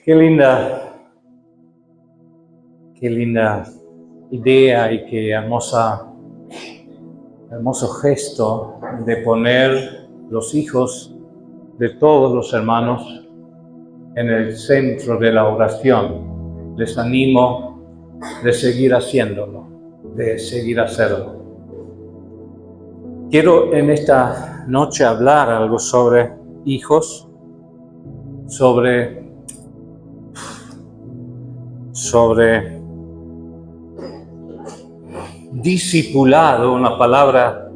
Qué linda idea y qué hermoso gesto de poner los hijos de todos los hermanos en el centro de la oración. Les animo de seguir haciéndolo, de seguir hacerlo. Quiero en esta noche hablar algo sobre hijos, sobre discipulado, una palabra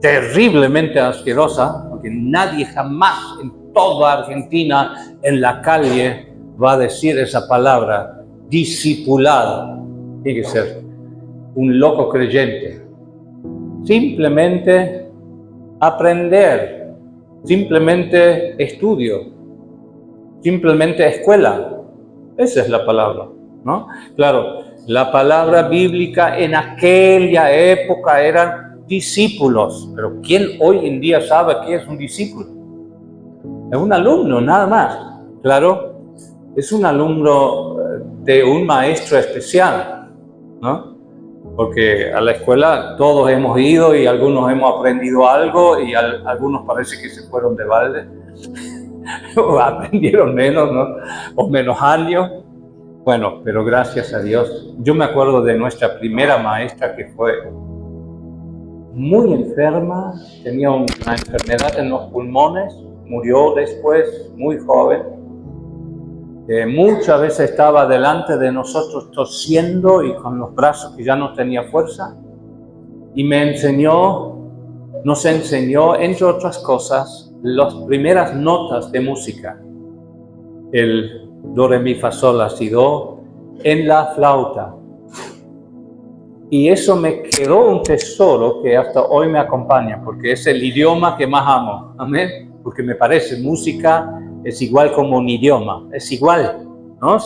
terriblemente asquerosa, porque nadie jamás en toda Argentina en la calle va a decir esa palabra, discipulado. Tiene que ser un loco creyente. Simplemente aprender, simplemente estudio, simplemente escuela. Esa es la palabra, ¿no? Claro, la palabra bíblica en aquella época eran discípulos, pero ¿quién hoy en día sabe qué es un discípulo? Es un alumno, nada más. Claro, es un alumno de un maestro especial, ¿no? Porque a la escuela todos hemos ido y algunos hemos aprendido algo y algunos parece que se fueron de balde o aprendieron menos, ¿no? O menos años. Bueno, pero gracias a Dios. Yo me acuerdo de nuestra primera maestra que fue muy enferma, tenía una enfermedad en los pulmones, murió después, muy joven. Muchas veces estaba delante de nosotros tosiendo y con los brazos que ya no tenía fuerza. Y nos enseñó, entre otras cosas, las primeras notas de música. El do, re, mi, fa, sol, la, si, do, en la flauta. Y eso me quedó un tesoro que hasta hoy me acompaña, porque es el idioma que más amo. Amén. Porque me parece, música es igual como un idioma, es igual, ¿no?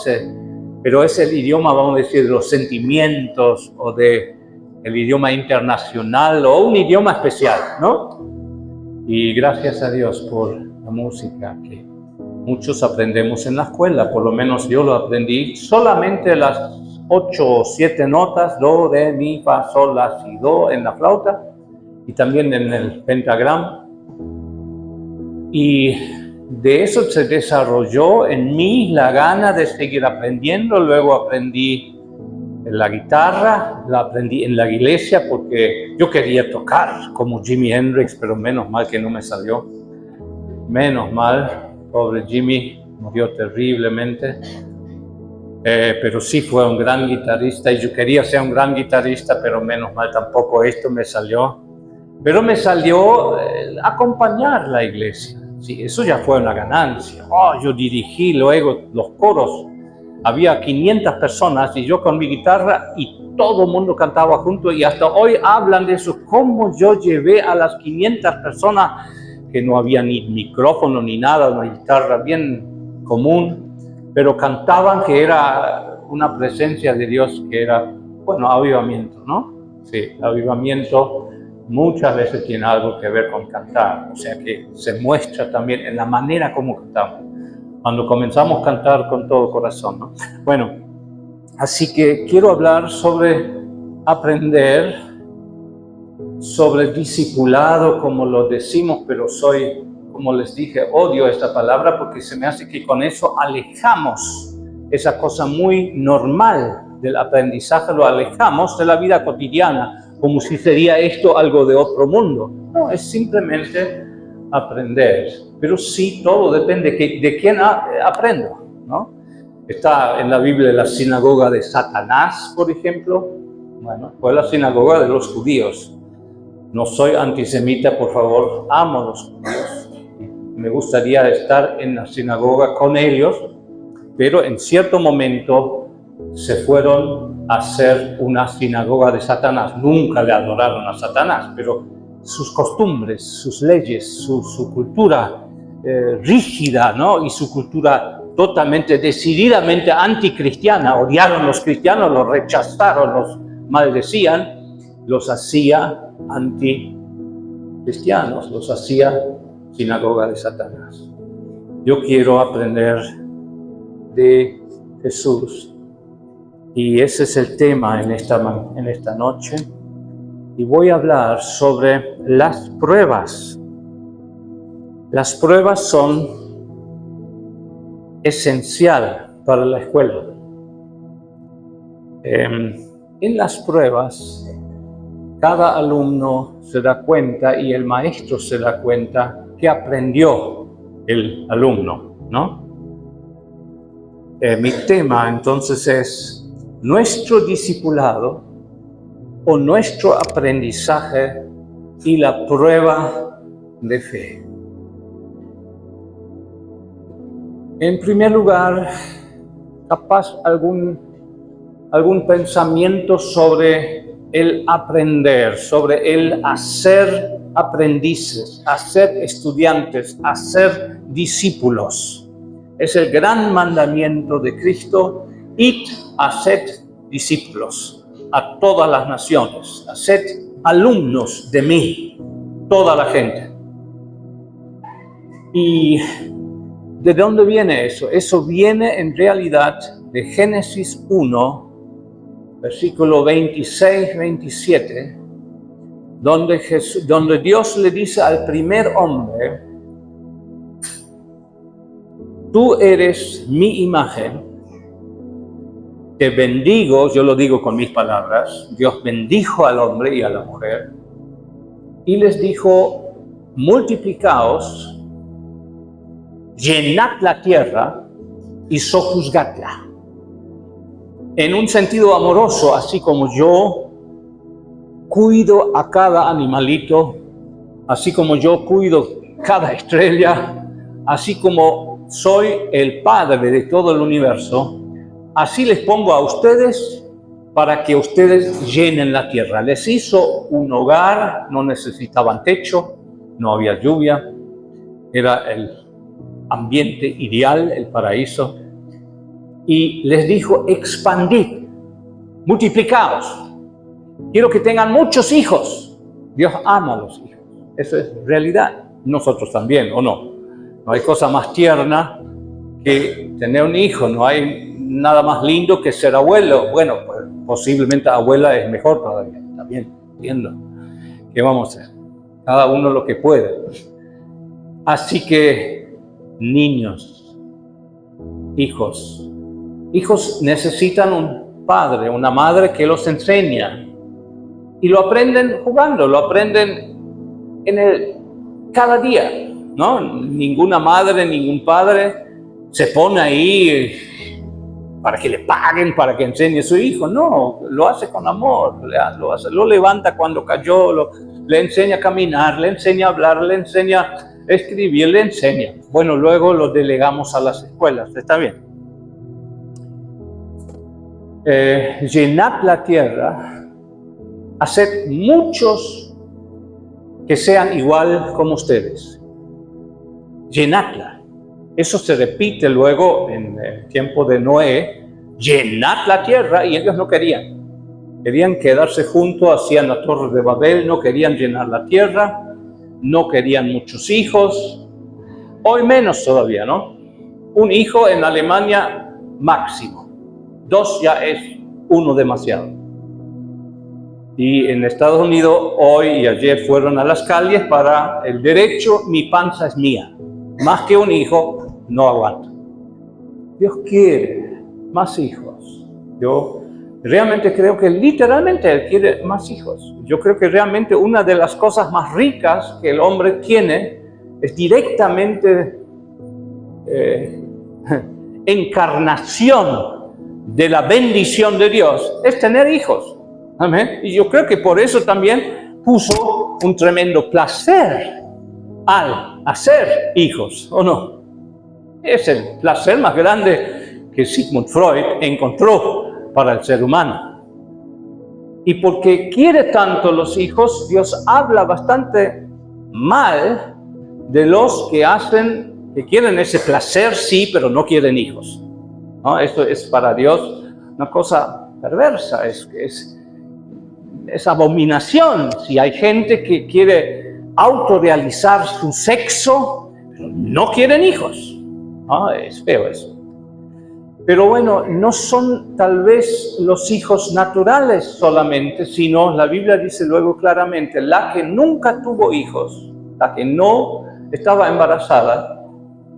Pero es el idioma, vamos a decir, de los sentimientos o de el idioma internacional o un idioma especial, ¿no? Y gracias a Dios por la música que muchos aprendemos en la escuela, por lo menos yo lo aprendí solamente las 8 o 7 notas, do, re, mi, fa, sol, la, si, do en la flauta y también en el pentagrama. Y de eso se desarrolló en mí la gana de seguir aprendiendo. Luego aprendí la guitarra, la aprendí en la iglesia porque yo quería tocar como Jimi Hendrix, pero menos mal que no me salió. Menos mal, pobre Jimi, murió terriblemente. Pero sí fue un gran guitarrista y yo quería ser un gran guitarrista, pero menos mal tampoco esto me salió. Pero me salió acompañar la iglesia. Sí, eso ya fue una ganancia. Yo dirigí luego los coros. Había 500 personas y yo con mi guitarra y todo el mundo cantaba junto y hasta hoy hablan de eso. Cómo yo llevé a las 500 personas que no había ni micrófono ni nada, una guitarra bien común, pero cantaban que era una presencia de Dios que era, bueno, avivamiento, ¿no? Sí, avivamiento muchas veces tiene algo que ver con cantar, o sea que se muestra también en la manera como cantamos, cuando comenzamos a cantar con todo corazón, ¿no? Bueno, así que quiero hablar sobre aprender, sobre discipulado, como lo decimos, pero como les dije, odio esta palabra porque se me hace que con eso alejamos esa cosa muy normal del aprendizaje, lo alejamos de la vida cotidiana, como si sería esto algo de otro mundo. No, es simplemente aprender. Pero sí, todo depende de quién aprendo, ¿no? Está en la Biblia la sinagoga de Satanás, por ejemplo. Bueno, fue la sinagoga de los judíos. No soy antisemita, por favor, amo a los judíos. Me gustaría estar en la sinagoga con ellos, pero en cierto momento se fueron a hacer una sinagoga de Satanás. Nunca le adoraron a Satanás, pero sus costumbres, sus leyes, su cultura rígida, ¿no? Y su cultura totalmente, decididamente anticristiana, odiaron a los cristianos, los rechazaron, los maldecían, los hacía anticristianos, los hacía sinagoga de Satanás. Yo quiero aprender de Jesús. Y ese es el tema en esta noche. Y voy a hablar sobre las pruebas. Las pruebas son esenciales para la escuela. En las pruebas, cada alumno se da cuenta y el maestro se da cuenta que aprendió el alumno, ¿no? Mi tema entonces es nuestro discipulado o nuestro aprendizaje y la prueba de fe. En primer lugar, capaz algún pensamiento sobre el aprender, sobre el hacer aprendices, hacer estudiantes, hacer discípulos. Es el gran mandamiento de Cristo: id, haced discípulos a todas las naciones, haced alumnos de mí, toda la gente. ¿Y de dónde viene eso? Eso viene en realidad de Génesis 1, versículo 26-27, donde Dios le dice al primer hombre: tú eres mi imagen, te bendigo. Yo lo digo con mis palabras. Dios bendijo al hombre y a la mujer y les dijo: multiplicaos, llenad la tierra y sojuzgadla. En un sentido amoroso, así como yo cuido a cada animalito, así como yo cuido cada estrella, así como soy el padre de todo el universo, así les pongo a ustedes para que ustedes llenen la tierra. Les hizo un hogar, no necesitaban techo, no había lluvia, era el ambiente ideal, el paraíso. Y les dijo: expandid, multiplicaos. Quiero que tengan muchos hijos. Dios ama a los hijos. Eso es realidad. Nosotros también, ¿o no? No hay cosa más tierna que tener un hijo. No hay nada más lindo que ser abuelo. Bueno, pues, posiblemente abuela es mejor todavía. Está bien, entiendo. ¿Qué vamos a hacer? Cada uno lo que puede. Así que, niños, hijos necesitan un padre, una madre que los enseña. Y lo aprenden jugando, lo aprenden cada día, ¿no? Ninguna madre, ningún padre se pone ahí para que le paguen, para que enseñe a su hijo. No, lo hace con amor, lo levanta cuando cayó, le enseña a caminar, le enseña a hablar, le enseña a escribir, le enseña. Bueno, luego lo delegamos a las escuelas, está bien. Llenad la tierra, haced muchos que sean igual como ustedes. Llenadla. Eso se repite luego en el tiempo de Noé. Llenad la tierra, y ellos no querían. Querían quedarse juntos, hacían la Torre de Babel, no querían llenar la tierra, no querían muchos hijos. Hoy menos todavía, ¿no? Un hijo en Alemania máximo. 2 ya es uno demasiado. Y en Estados Unidos hoy y ayer fueron a las calles para el derecho: mi panza es mía. Más que un hijo, no aguanto. Dios quiere más hijos. Yo realmente creo que literalmente Él quiere más hijos. Yo creo que realmente una de las cosas más ricas que el hombre tiene es directamente encarnación de la bendición de Dios, es tener hijos. Amén. Y yo creo que por eso también puso un tremendo placer al hacer hijos, ¿o no? Es el placer más grande que Sigmund Freud encontró para el ser humano. Y porque quiere tanto los hijos, Dios habla bastante mal de los que quieren ese placer, sí, pero no quieren hijos. ¿No? Esto es para Dios una cosa perversa, es abominación. Si hay gente que quiere autorrealizar su sexo, pero no quieren hijos. ¿No? Es feo eso. Pero bueno, no son tal vez los hijos naturales solamente, sino la Biblia dice luego claramente, la que nunca tuvo hijos, la que no estaba embarazada,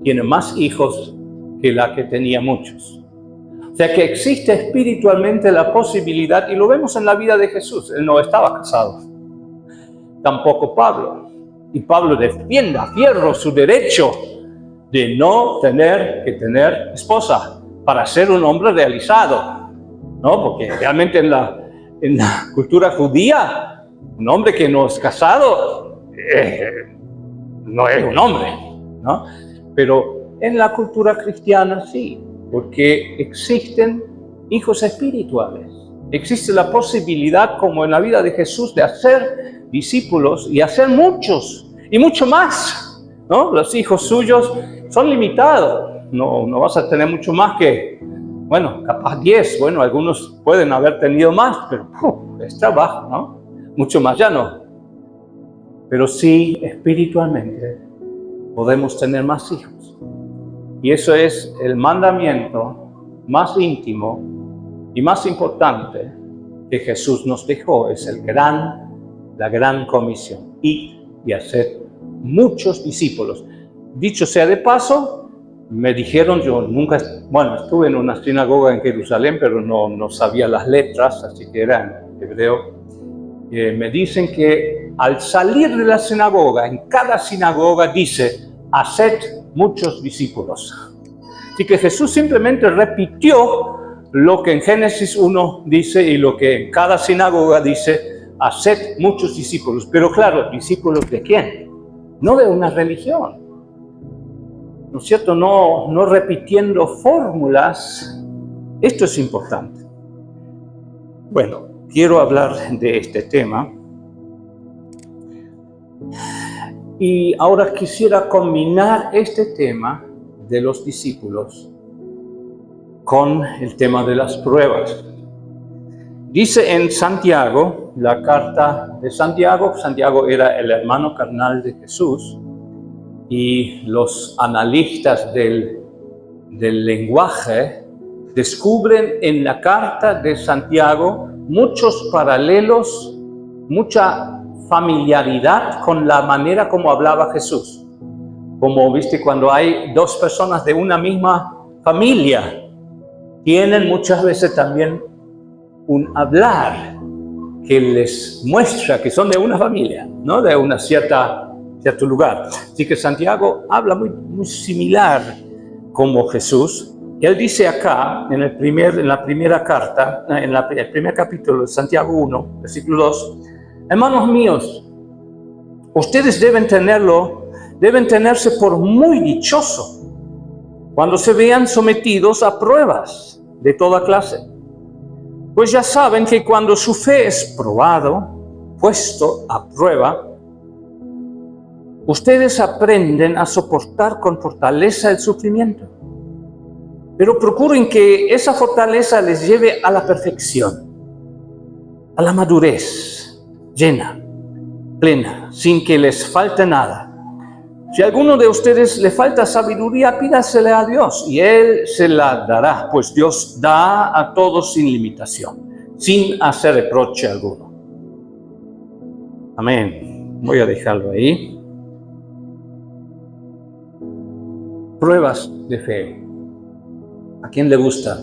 tiene más hijos que la que tenía muchos. O sea que existe espiritualmente la posibilidad, y lo vemos en la vida de Jesús, él no estaba casado, tampoco Pablo. Y Pablo defiende a fierro su derecho de no tener que tener esposa para ser un hombre realizado, ¿no? Porque realmente en la cultura judía, un hombre que no es casado no es un hombre, ¿no? Pero en la cultura cristiana sí, porque existen hijos espirituales. Existe la posibilidad, como en la vida de Jesús, de hacer discípulos y hacer muchos y mucho más, ¿no? Los hijos suyos son limitados. No vas a tener mucho más que, bueno, capaz 10. Bueno, algunos pueden haber tenido más, pero es trabajo, ¿no? Mucho más ya no. Pero sí, espiritualmente, podemos tener más hijos. Y eso es el mandamiento más íntimo y más importante que Jesús nos dejó. Es la gran comisión. Ir y hacer muchos discípulos. Dicho sea de paso, me dijeron, yo nunca, bueno, estuve en una sinagoga en Jerusalén, pero no sabía las letras, así que era en hebreo. Me dicen que al salir de la sinagoga, en cada sinagoga dice, haced muchos discípulos. Así que Jesús simplemente repitió lo que en Génesis 1 dice y lo que en cada sinagoga dice, haced muchos discípulos. Pero claro, ¿discípulos de quién? No de una religión. ¿No es cierto? No repitiendo fórmulas. Esto es importante. Bueno, quiero hablar de este tema. Y ahora quisiera combinar este tema de los discípulos con el tema de las pruebas. Dice en Santiago, la carta de Santiago, Santiago era el hermano carnal de Jesús, y los analistas del lenguaje descubren en la carta de Santiago muchos paralelos, mucha familiaridad con la manera como hablaba Jesús. Como viste, cuando hay dos personas de una misma familia, tienen muchas veces también un hablar que les muestra que son de una familia, ¿no? De una cierto lugar. Así que Santiago habla muy similar como Jesús. Él dice acá, en el primer capítulo de Santiago 1, versículo 2, hermanos míos, ustedes deben tenerse por muy dichoso cuando se vean sometidos a pruebas de toda clase. Pues ya saben que cuando su fe es puesto a prueba, ustedes aprenden a soportar con fortaleza el sufrimiento. Pero procuren que esa fortaleza les lleve a la perfección, a la madurez llena, plena, sin que les falte nada. Si a alguno de ustedes le falta sabiduría, pídasela a Dios y Él se la dará, pues Dios da a todos sin limitación, sin hacer reproche alguno. Amén. Voy a dejarlo ahí. Pruebas de fe. ¿A quién le gusta?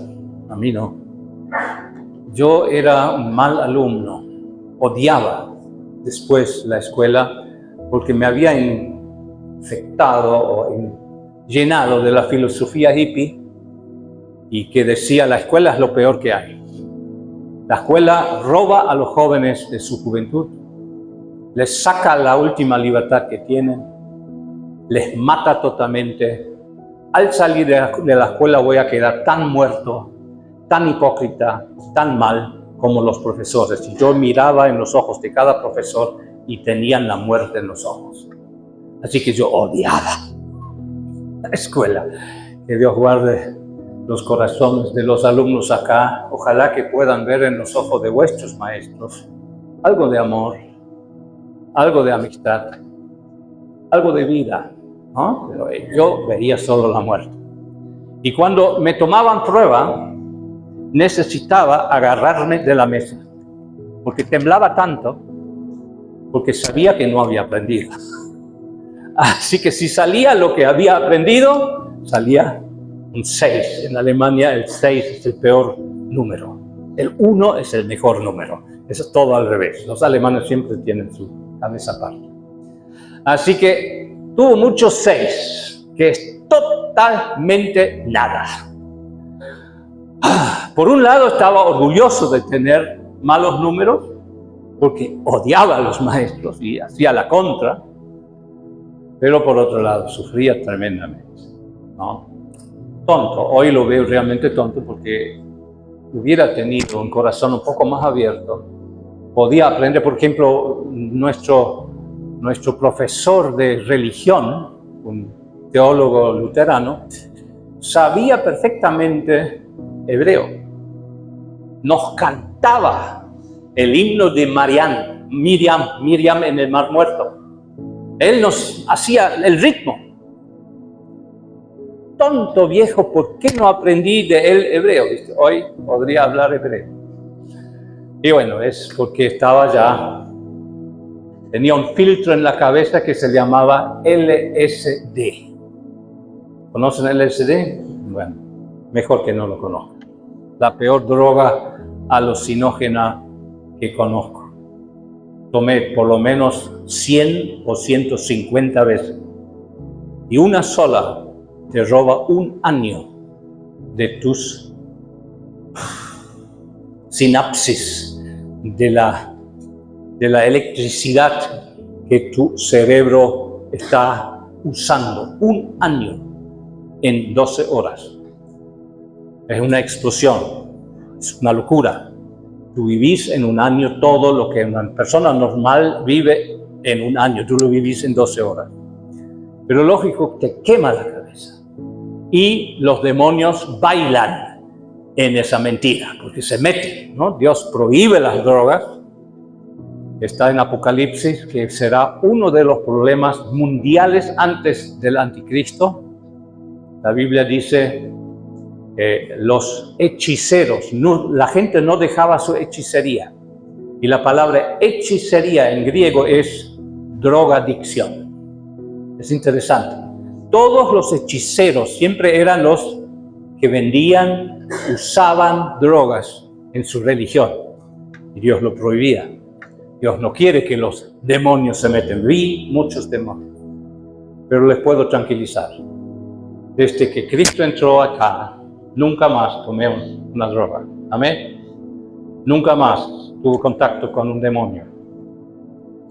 A mí no. Yo era un mal alumno. Odiaba después la escuela porque me había infectado o llenado de la filosofía hippie y que decía la escuela es lo peor que hay. La escuela roba a los jóvenes de su juventud, les saca la última libertad que tienen, les mata totalmente. Al salir de la escuela voy a quedar tan muerto, tan hipócrita, tan mal como los profesores. Y yo miraba en los ojos de cada profesor y tenían la muerte en los ojos. Así que yo odiaba la escuela. Que Dios guarde los corazones de los alumnos acá. Ojalá que puedan ver en los ojos de vuestros maestros algo de amor, algo de amistad, algo de vida, ¿no? Pero yo veía solo la muerte. Y cuando me tomaban prueba, necesitaba agarrarme de la mesa, porque temblaba tanto, porque sabía que no había aprendido. Así que si salía lo que había aprendido, salía un 6. En Alemania el 6 es el peor número. El 1 es el mejor número. Eso es todo al revés. Los alemanes siempre tienen su cabeza aparte. Así que tuvo muchos 6, que es totalmente nada. Por un lado estaba orgulloso de tener malos números, porque odiaba a los maestros y hacía la contra, pero por otro lado sufría tremendamente, ¿no? Tonto, hoy lo veo realmente tonto, porque hubiera tenido un corazón un poco más abierto, podía aprender. Por ejemplo, nuestro profesor de religión, un teólogo luterano, sabía perfectamente hebreo. Nos cantaba el himno de Miriam en el Mar Muerto. Él nos hacía el ritmo. Tonto viejo, ¿por qué no aprendí de él hebreo? Hoy podría hablar hebreo. Y bueno, es porque tenía un filtro en la cabeza que se llamaba LSD. ¿Conocen LSD? Bueno, mejor que no lo conozcan. La peor droga alucinógena que conozco. Tomé por lo menos 100 o 150 veces. Y una sola te roba un año de tus sinapsis, de la electricidad que tu cerebro está usando. Un año en 12 horas. Es una explosión, es una locura. Tú vivís en un año todo lo que una persona normal vive en un año. Tú lo vivís en 12 horas. Pero lógico, te quema la cabeza. Y los demonios bailan en esa mentira, porque se meten, ¿no? Dios prohíbe las drogas. Está en Apocalipsis que será uno de los problemas mundiales antes del anticristo. La Biblia dice los hechiceros, la gente no dejaba su hechicería. Y la palabra hechicería en griego es drogadicción. Es interesante. Todos los hechiceros siempre eran los que vendían, usaban drogas en su religión. Y Dios lo prohibía. Dios no quiere que los demonios se metan. Vi muchos demonios. Pero les puedo tranquilizar. Desde que Cristo entró acá, nunca más tomé una droga. Amén. Nunca más tuve contacto con un demonio.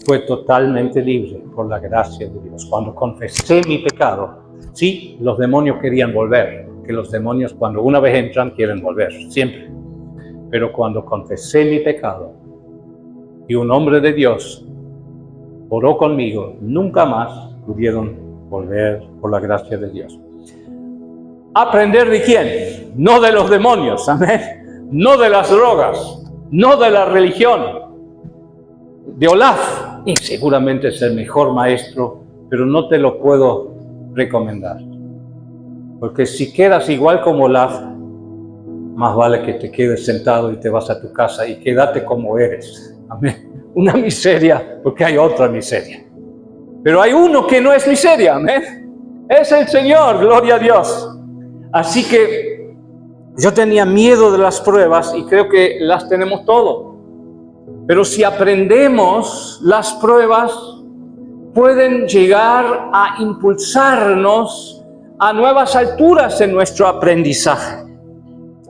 Fue totalmente libre por la gracia de Dios. Cuando confesé mi pecado, sí, los demonios querían volver. Que los demonios, cuando una vez entran, quieren volver, siempre. Pero cuando confesé mi pecado y un hombre de Dios oró conmigo, nunca más pudieron volver por la gracia de Dios. ¿Aprender de quién? No de los demonios, amén. No de las drogas, no de la religión. De Olaf, y seguramente es el mejor maestro, pero no te lo puedo recomendar. Porque si quedas igual como Olaf, más vale que te quedes sentado y te vas a tu casa y quédate como eres. Amén. Una miseria, porque hay otra miseria. Pero hay uno que no es miseria, amén. Es el Señor, gloria a Dios. Así que yo tenía miedo de las pruebas y creo que las tenemos todos. Pero si aprendemos, las pruebas pueden llegar a impulsarnos a nuevas alturas en nuestro aprendizaje.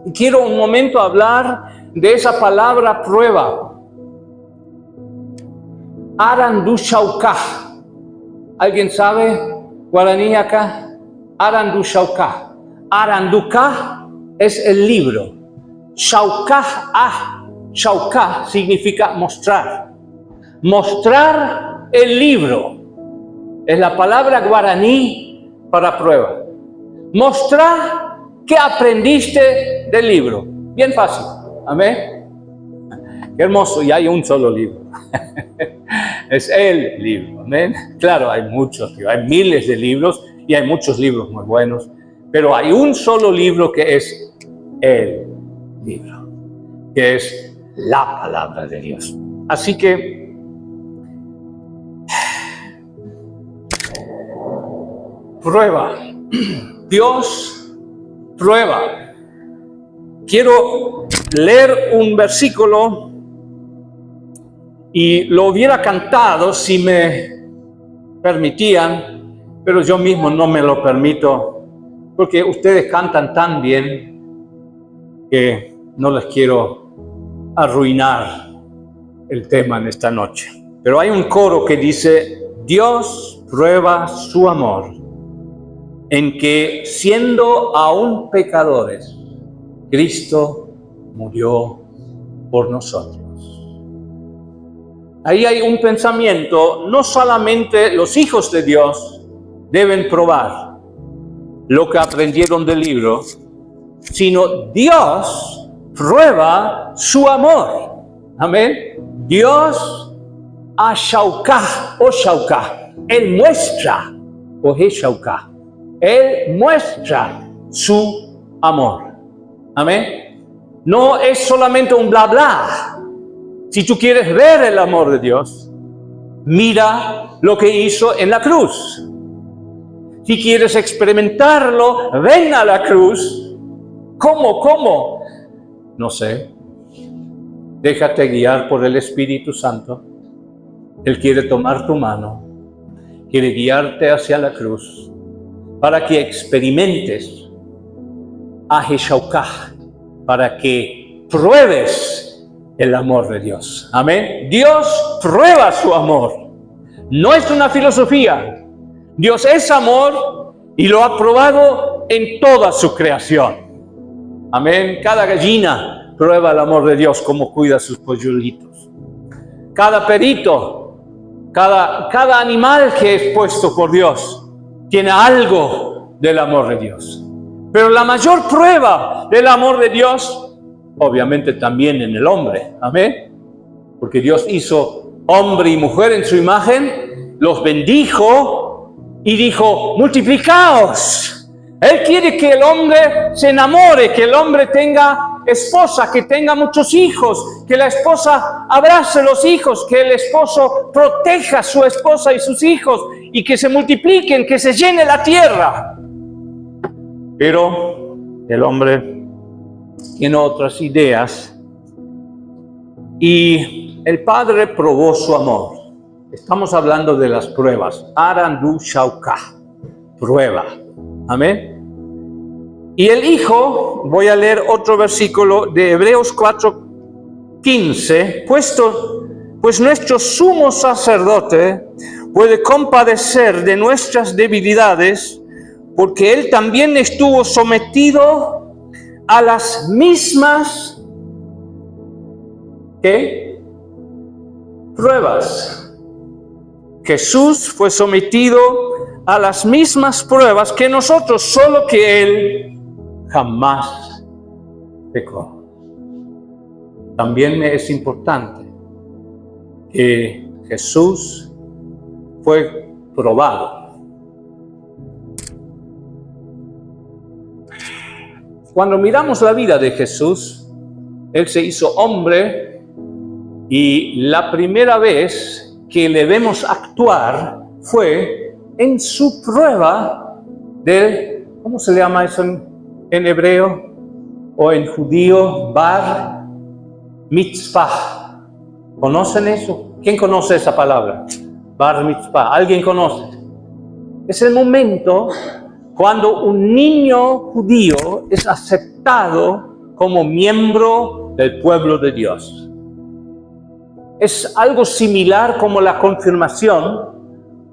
Y quiero un momento hablar de esa palabra prueba. Arandushauka. ¿Alguien sabe guaraní acá? Arandushauka. Aranduka es el libro. Shauka significa mostrar. Mostrar el libro. Es la palabra guaraní para prueba. Mostrar qué aprendiste del libro. Bien fácil. Amén. Qué hermoso. Y hay un solo libro. Es el libro. Amén. Claro, hay muchos. Hay miles de libros y hay muchos libros muy buenos. Pero hay un solo libro que es el libro, que es la palabra de Dios. Así que prueba. Dios prueba. Quiero leer un versículo y lo hubiera cantado si me permitían, pero yo mismo no me lo permito porque ustedes cantan tan bien que no les quiero arruinar el tema en esta noche. Pero hay un coro que dice: Dios prueba su amor en que, siendo aún pecadores, Cristo murió por nosotros. Ahí hay un pensamiento: no solamente los hijos de Dios deben probar lo que aprendieron del libro, sino Dios prueba su amor. Amén. Dios ashauká, o shauká, Él muestra, o shauká, Él muestra su amor. Amén. No es solamente un bla bla. Si tú quieres ver el amor de Dios, mira lo que hizo en la cruz. Si quieres experimentarlo, ven a la cruz. ¿Cómo? No sé. Déjate guiar por el Espíritu Santo. Él quiere tomar tu mano, quiere guiarte hacia la cruz para que experimentes a Jeshauká, para que pruebes el amor de Dios. Amén. Dios prueba su amor. No es una filosofía. Dios es amor y lo ha probado en toda su creación. Amén. Cada gallina prueba el amor de Dios, como cuida a sus polluelitos. Cada perito, cada animal que es puesto por Dios tiene algo del amor de Dios. Pero la mayor prueba del amor de Dios, obviamente también en el hombre. Amén. Porque Dios hizo hombre y mujer en su imagen, los bendijo y dijo: multiplicaos. Él quiere que el hombre se enamore, que el hombre tenga esposa, que tenga muchos hijos, que la esposa abrace a los hijos, que el esposo proteja a su esposa y sus hijos, y que se multipliquen, que se llene la tierra. Pero el hombre tiene otras ideas y el Padre probó su amor. Estamos hablando de las pruebas. Arandu Shauká, prueba. Amén. Y el Hijo, voy a leer otro versículo de Hebreos 4:15, pues nuestro sumo sacerdote puede compadecer de nuestras debilidades, porque Él también estuvo sometido a las mismas pruebas. Jesús fue sometido a las mismas pruebas que nosotros, solo que Él jamás pecó. También es importante que Jesús fue probado. Cuando miramos la vida de Jesús, Él se hizo hombre y la primera vez que le vemos actuar fue en su prueba del, ¿cómo se le llama eso en hebreo o en judío? Bar mitzvah. ¿Conocen eso? ¿Quién conoce esa palabra? Bar mitzvah. ¿Alguien conoce? Es el momento cuando un niño judío es aceptado como miembro del pueblo de Dios. Es algo similar como la confirmación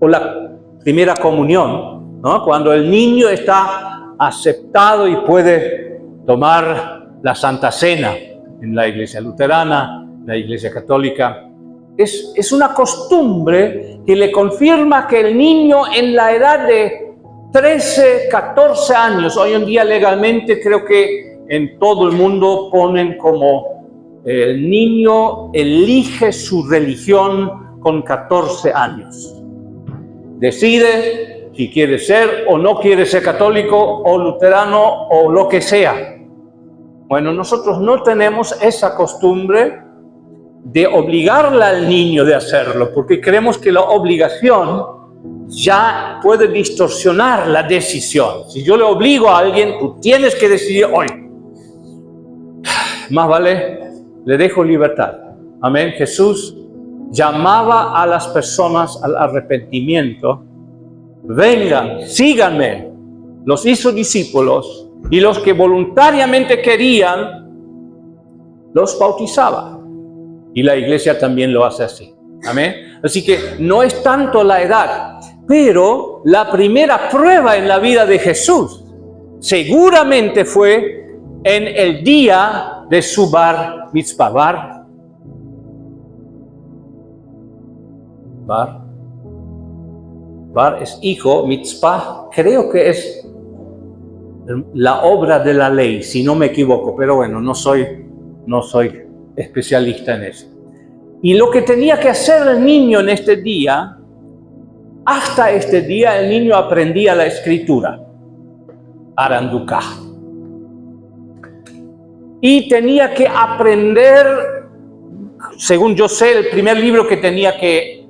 o la primera comunión, ¿no? Cuando el niño está aceptado y puede tomar la Santa Cena en la iglesia luterana, la iglesia católica. Es una costumbre que le confirma que el niño en la edad de 13, 14 años, hoy en día legalmente creo que en todo el mundo ponen como el niño elige su religión con 14 años. Decide si quiere ser o no quiere ser católico o luterano o lo que sea. Bueno, nosotros no tenemos esa costumbre de obligarle al niño de hacerlo, porque creemos que la obligación ya puede distorsionar la decisión. Si yo le obligo a alguien, tú tienes que decidir hoy. Más vale, le dejo libertad. Amén. Jesús llamaba a las personas al arrepentimiento. Vengan, síganme. Los hizo discípulos y los que voluntariamente querían, los bautizaba. Y la iglesia también lo hace así. Amén. Así que no es tanto la edad, pero la primera prueba en la vida de Jesús seguramente fue en el día de su bar mitzvah. Bar es hijo, mitzvah creo que es la obra de la ley, si no me equivoco, pero bueno, no soy especialista en eso. Y lo que tenía que hacer el niño en este día, hasta este día el niño aprendía la escritura, Aranduká. Y tenía que aprender, según yo sé, el primer libro que tenía que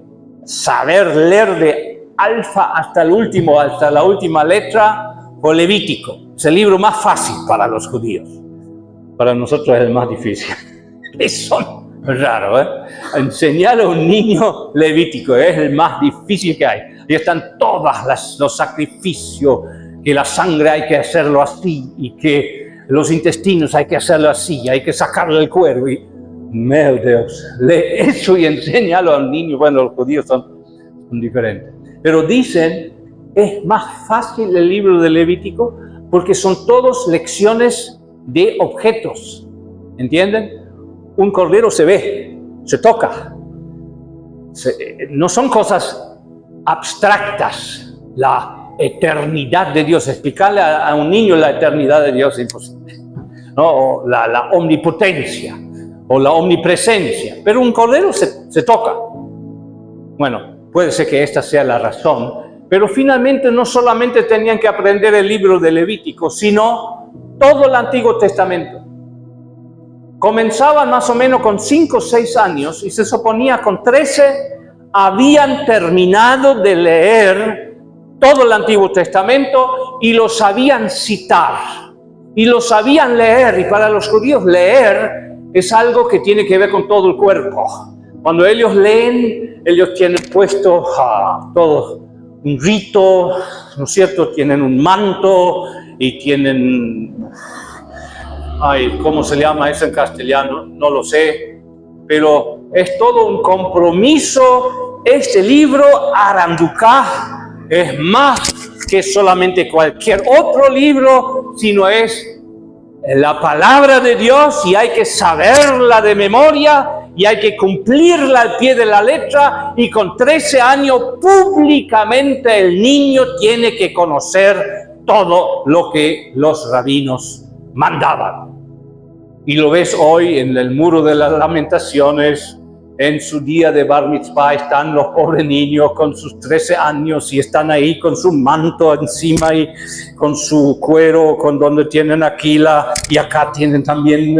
saber leer de alfa hasta el último, hasta la última letra, fue Levítico. Es el libro más fácil para los judíos. Para nosotros es el más difícil. Eso es raro, ¿eh? Enseñar a un niño Levítico es el más difícil que hay. Y están todos los sacrificios, que la sangre hay que hacerlo así, y que los intestinos hay que hacerlo así, hay que sacarle el cuero. Y, meu Dios, lee eso y enséñalo al niño. Bueno, los judíos son diferentes. Pero dicen, es más fácil el libro de Levítico porque son todos lecciones de objetos. ¿Entienden? Un cordero se ve, se toca. No son cosas abstractas. La eternidad de Dios. Explicarle a un niño la eternidad de Dios es imposible. ¿No? O la omnipotencia o la omnipresencia. Pero un cordero se toca. Bueno, puede ser que esta sea la razón. Pero finalmente no solamente tenían que aprender el libro de Levítico, sino todo el Antiguo Testamento. Comenzaban más o menos con 5 o 6 años y se suponía con 13 habían terminado de leer todo el Antiguo Testamento y lo sabían citar y lo sabían leer. Y para los judíos leer es algo que tiene que ver con todo el cuerpo. Cuando ellos leen, ellos tienen puesto todo un rito, ¿no es cierto? Tienen un manto y tienen... ¿cómo se llama eso en castellano? No lo sé, pero es todo un compromiso. Este libro, Aranduká, es más que solamente cualquier otro libro, sino es la palabra de Dios y hay que saberla de memoria y hay que cumplirla al pie de la letra. Y con 13 años, públicamente el niño tiene que conocer todo lo que los rabinos mandaban. Y lo ves hoy en el Muro de las Lamentaciones, en su día de Bar Mitzvah, están los pobres niños con sus 13 años y están ahí con su manto encima y con su cuero, con donde tienen aquí y acá tienen también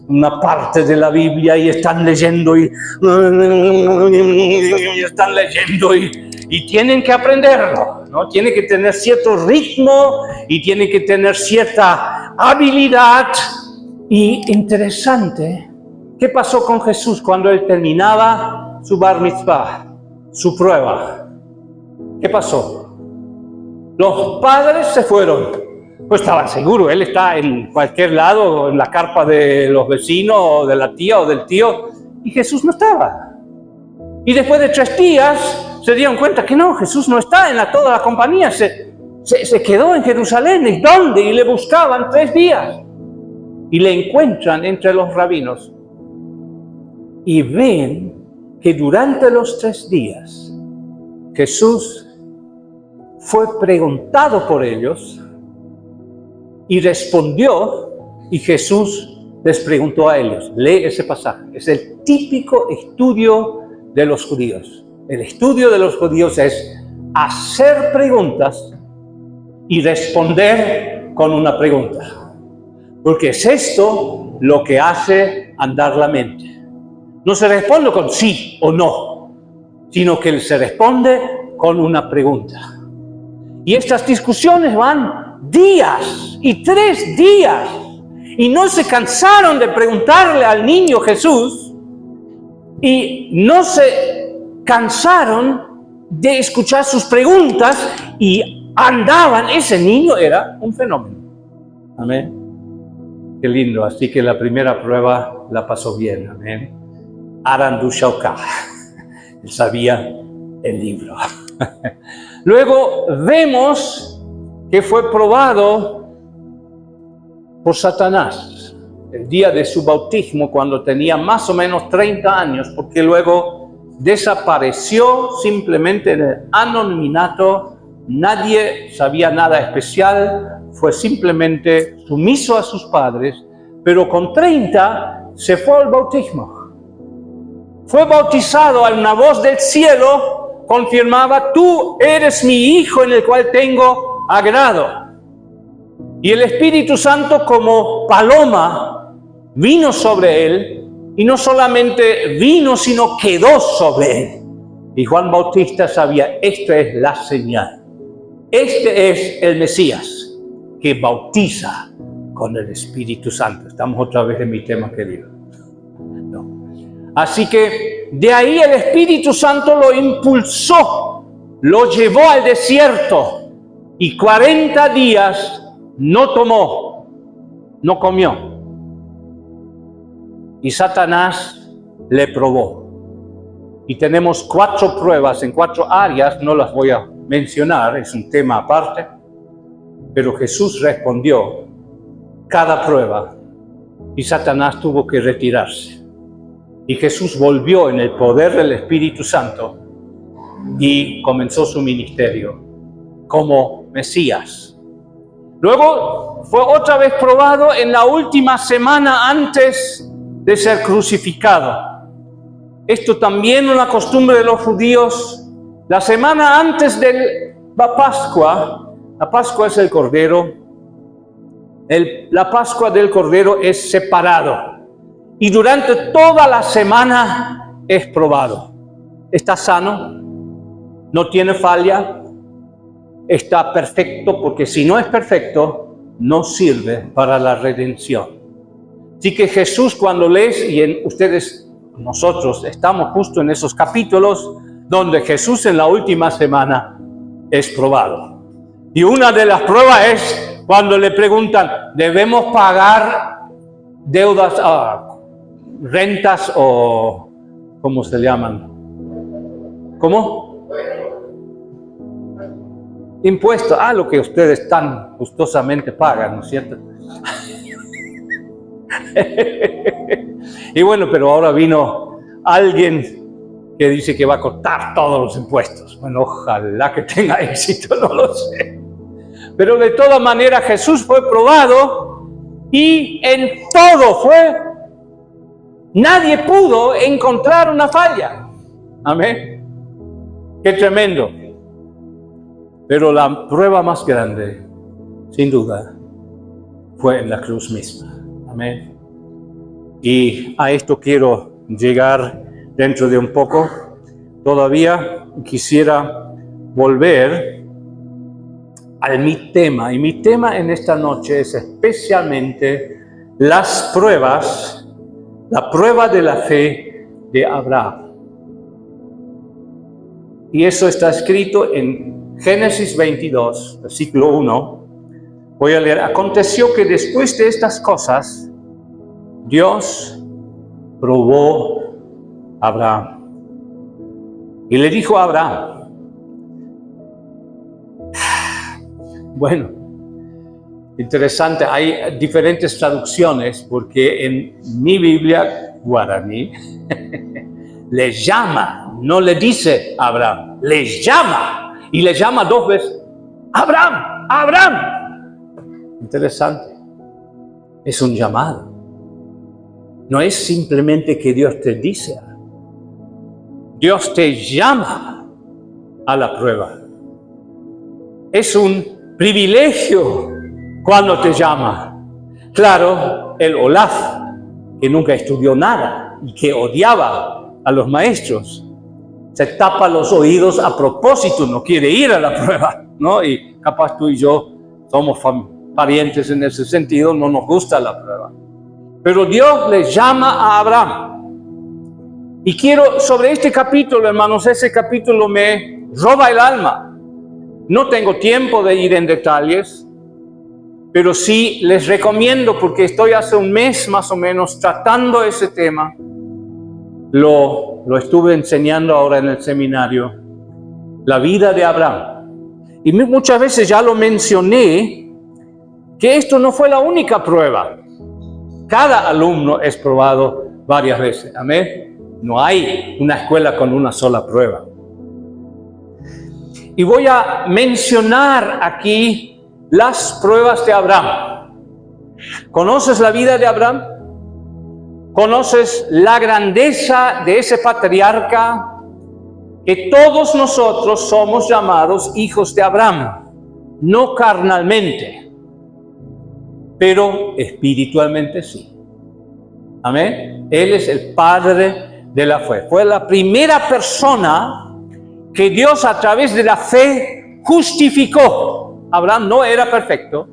una parte de la Biblia y están leyendo y tienen que aprenderlo, ¿no? Tienen que tener cierto ritmo y tienen que tener cierta habilidad. Y interesante, ¿qué pasó con Jesús cuando él terminaba su bar mitzvah, su prueba? ¿Qué pasó? Los padres se fueron, pues estaban seguros, él está en cualquier lado, en la carpa de los vecinos, o de la tía o del tío, y Jesús no estaba. Y después de 3 días se dieron cuenta que no, Jesús no está en toda la compañía, se quedó en Jerusalén. ¿Y dónde? Y le buscaban 3 días. Y le encuentran entre los rabinos y ven que durante los 3 días Jesús fue preguntado por ellos y respondió, y Jesús les preguntó a ellos. Lee ese pasaje. Es el típico estudio de los judíos. El estudio de los judíos es hacer preguntas y responder con una pregunta. Porque es esto lo que hace andar la mente. No se responde con sí o no, sino que se responde con una pregunta. Y estas discusiones van días y 3 días. Y no se cansaron de preguntarle al niño Jesús. Y no se cansaron de escuchar sus preguntas. Y andaban. Ese niño era un fenómeno. Amén. Qué lindo. Así que la primera prueba la pasó bien. Amén. Arandu Shauka. Él sabía el libro. Luego vemos que fue probado por Satanás el día de su bautismo, cuando tenía más o menos 30 años, porque luego desapareció simplemente en el anonimato. Nadie sabía nada especial, fue simplemente sumiso a sus padres, pero con 30 se fue al bautismo. Fue bautizado a una voz del cielo, confirmaba: tú eres mi hijo en el cual tengo agrado. Y el Espíritu Santo, como paloma, vino sobre él, y no solamente vino, sino quedó sobre él. Y Juan Bautista sabía: esta es la señal. Este es el Mesías que bautiza con el Espíritu Santo. Estamos otra vez en mi tema querido. Así que de ahí el Espíritu Santo lo impulsó, lo llevó al desierto y 40 días no tomó, no comió. Y Satanás le probó. Y tenemos 4 pruebas en 4 áreas, no las voy a mencionar, es un tema aparte, pero Jesús respondió cada prueba y Satanás tuvo que retirarse. Y Jesús volvió en el poder del Espíritu Santo y comenzó su ministerio como Mesías. Luego fue otra vez probado en la última semana antes de ser crucificado. Esto también una costumbre de los judíos. La semana antes de la Pascua es el Cordero. La Pascua del Cordero es separado. Y durante toda la semana es probado. Está sano, no tiene falla, está perfecto, porque si no es perfecto, no sirve para la redención. Así que Jesús, cuando lees, y nosotros estamos justo en esos capítulos donde Jesús en la última semana es probado. Y una de las pruebas es cuando le preguntan: ¿debemos pagar deudas, rentas o cómo se llaman? ¿Cómo? Impuestos. Lo que ustedes tan gustosamente pagan, ¿no es cierto? Y bueno, pero ahora vino alguien que dice que va a cortar todos los impuestos. Bueno, ojalá que tenga éxito, no lo sé. Pero de todas maneras Jesús fue probado y en todo nadie pudo encontrar una falla. Amén. Qué tremendo. Pero la prueba más grande, sin duda, fue en la cruz misma. Amén. Y a esto quiero llegar dentro de un poco. Todavía quisiera volver a mi tema. Y mi tema en esta noche es especialmente las pruebas, la prueba de la fe de Abraham. Y eso está escrito en Génesis 22, versículo 1. Voy a leer. Aconteció que después de estas cosas, Dios probó a Abraham. Y le dijo a Abraham, bueno, interesante, hay diferentes traducciones, porque en mi Biblia guaraní le llama, no le dice Abraham, le llama, y le llama 2 veces, Abraham, Abraham. Interesante, es un llamado. No es simplemente que Dios te dice, Dios te llama a la prueba. Es un privilegio cuando te llama. Claro, el Olaf, que nunca estudió nada y que odiaba a los maestros, se tapa los oídos a propósito, no quiere ir a la prueba, ¿no? Y capaz tú y yo somos parientes en ese sentido, no nos gusta la prueba. Pero Dios le llama a Abraham. Y quiero, sobre este capítulo, hermanos, ese capítulo me roba el alma. No tengo tiempo de ir en detalles, pero sí les recomiendo, porque estoy hace un mes más o menos tratando ese tema. Lo estuve enseñando ahora en el seminario, la vida de Abraham. Y muchas veces ya lo mencioné, que esto no fue la única prueba. Cada alumno es probado varias veces. Amén. No hay una escuela con una sola prueba. Y voy a mencionar aquí las pruebas de Abraham. ¿Conoces la vida de Abraham? ¿Conoces la grandeza de ese patriarca? Que todos nosotros somos llamados hijos de Abraham, no carnalmente, pero espiritualmente sí. Amén. Él es el padre de la fe. Fue la primera persona que Dios a través de la fe justificó. Abraham no era perfecto,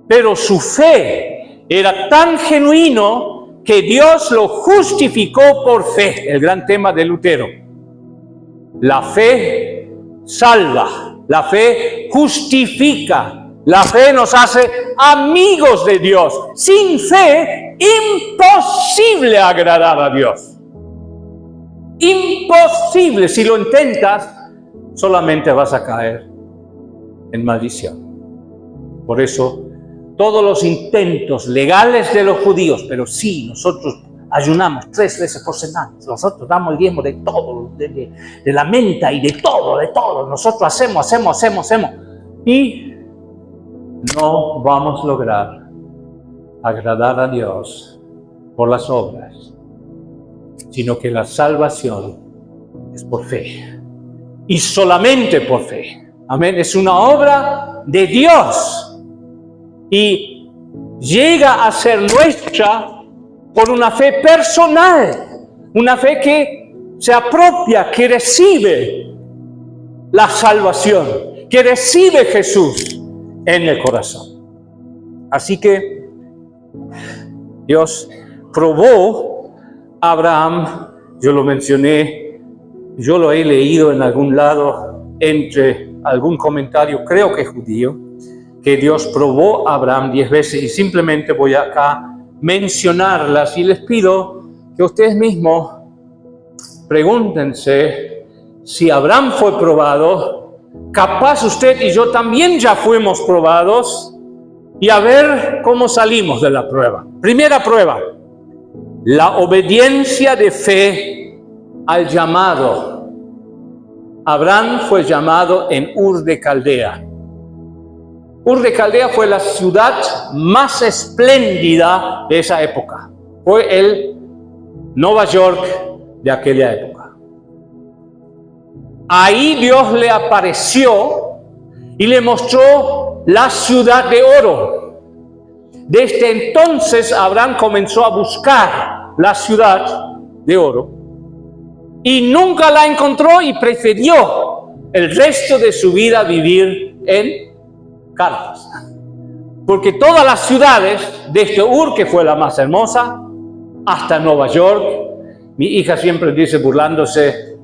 pero su fe era tan genuino que Dios lo justificó por fe. El gran tema de Lutero. La fe salva, la fe justifica, la fe nos hace amigos de Dios. Sin fe, imposible agradar a Dios. Imposible. Si lo intentas, solamente vas a caer en maldición. Por eso, todos los intentos legales de los judíos, pero sí, nosotros ayunamos 3 veces por semana, nosotros damos el diezmo de todo, de la menta y de todo, nosotros hacemos, y no vamos a lograr agradar a Dios por las obras, sino que la salvación es por fe, y solamente por fe. Amén. Es una obra de Dios, y llega a ser nuestra por una fe personal, una fe que se apropia, que recibe la salvación, que recibe Jesús en el corazón. Así que Dios probó a Abraham, yo lo mencioné, yo lo he leído en algún lado, entre algún comentario, creo que judío, que Dios probó a Abraham 10 veces, y simplemente voy acá mencionarlas, y les pido que ustedes mismos pregúntense si Abraham fue probado, capaz usted y yo también ya fuimos probados, y a ver cómo salimos de la prueba. Primera prueba, la obediencia de fe al llamado. Abraham fue llamado en Ur de Caldea. Ur de Caldea fue la ciudad más espléndida de esa época. Fue el Nueva York de aquella época. Ahí Dios le apareció y le mostró la ciudad de oro. Desde entonces Abraham comenzó a buscar la ciudad de oro y nunca la encontró, y prefirió el resto de su vida vivir en carpas. Porque todas las ciudades, desde Ur, que fue la más hermosa, hasta Nueva York, mi hija siempre dice burlándose,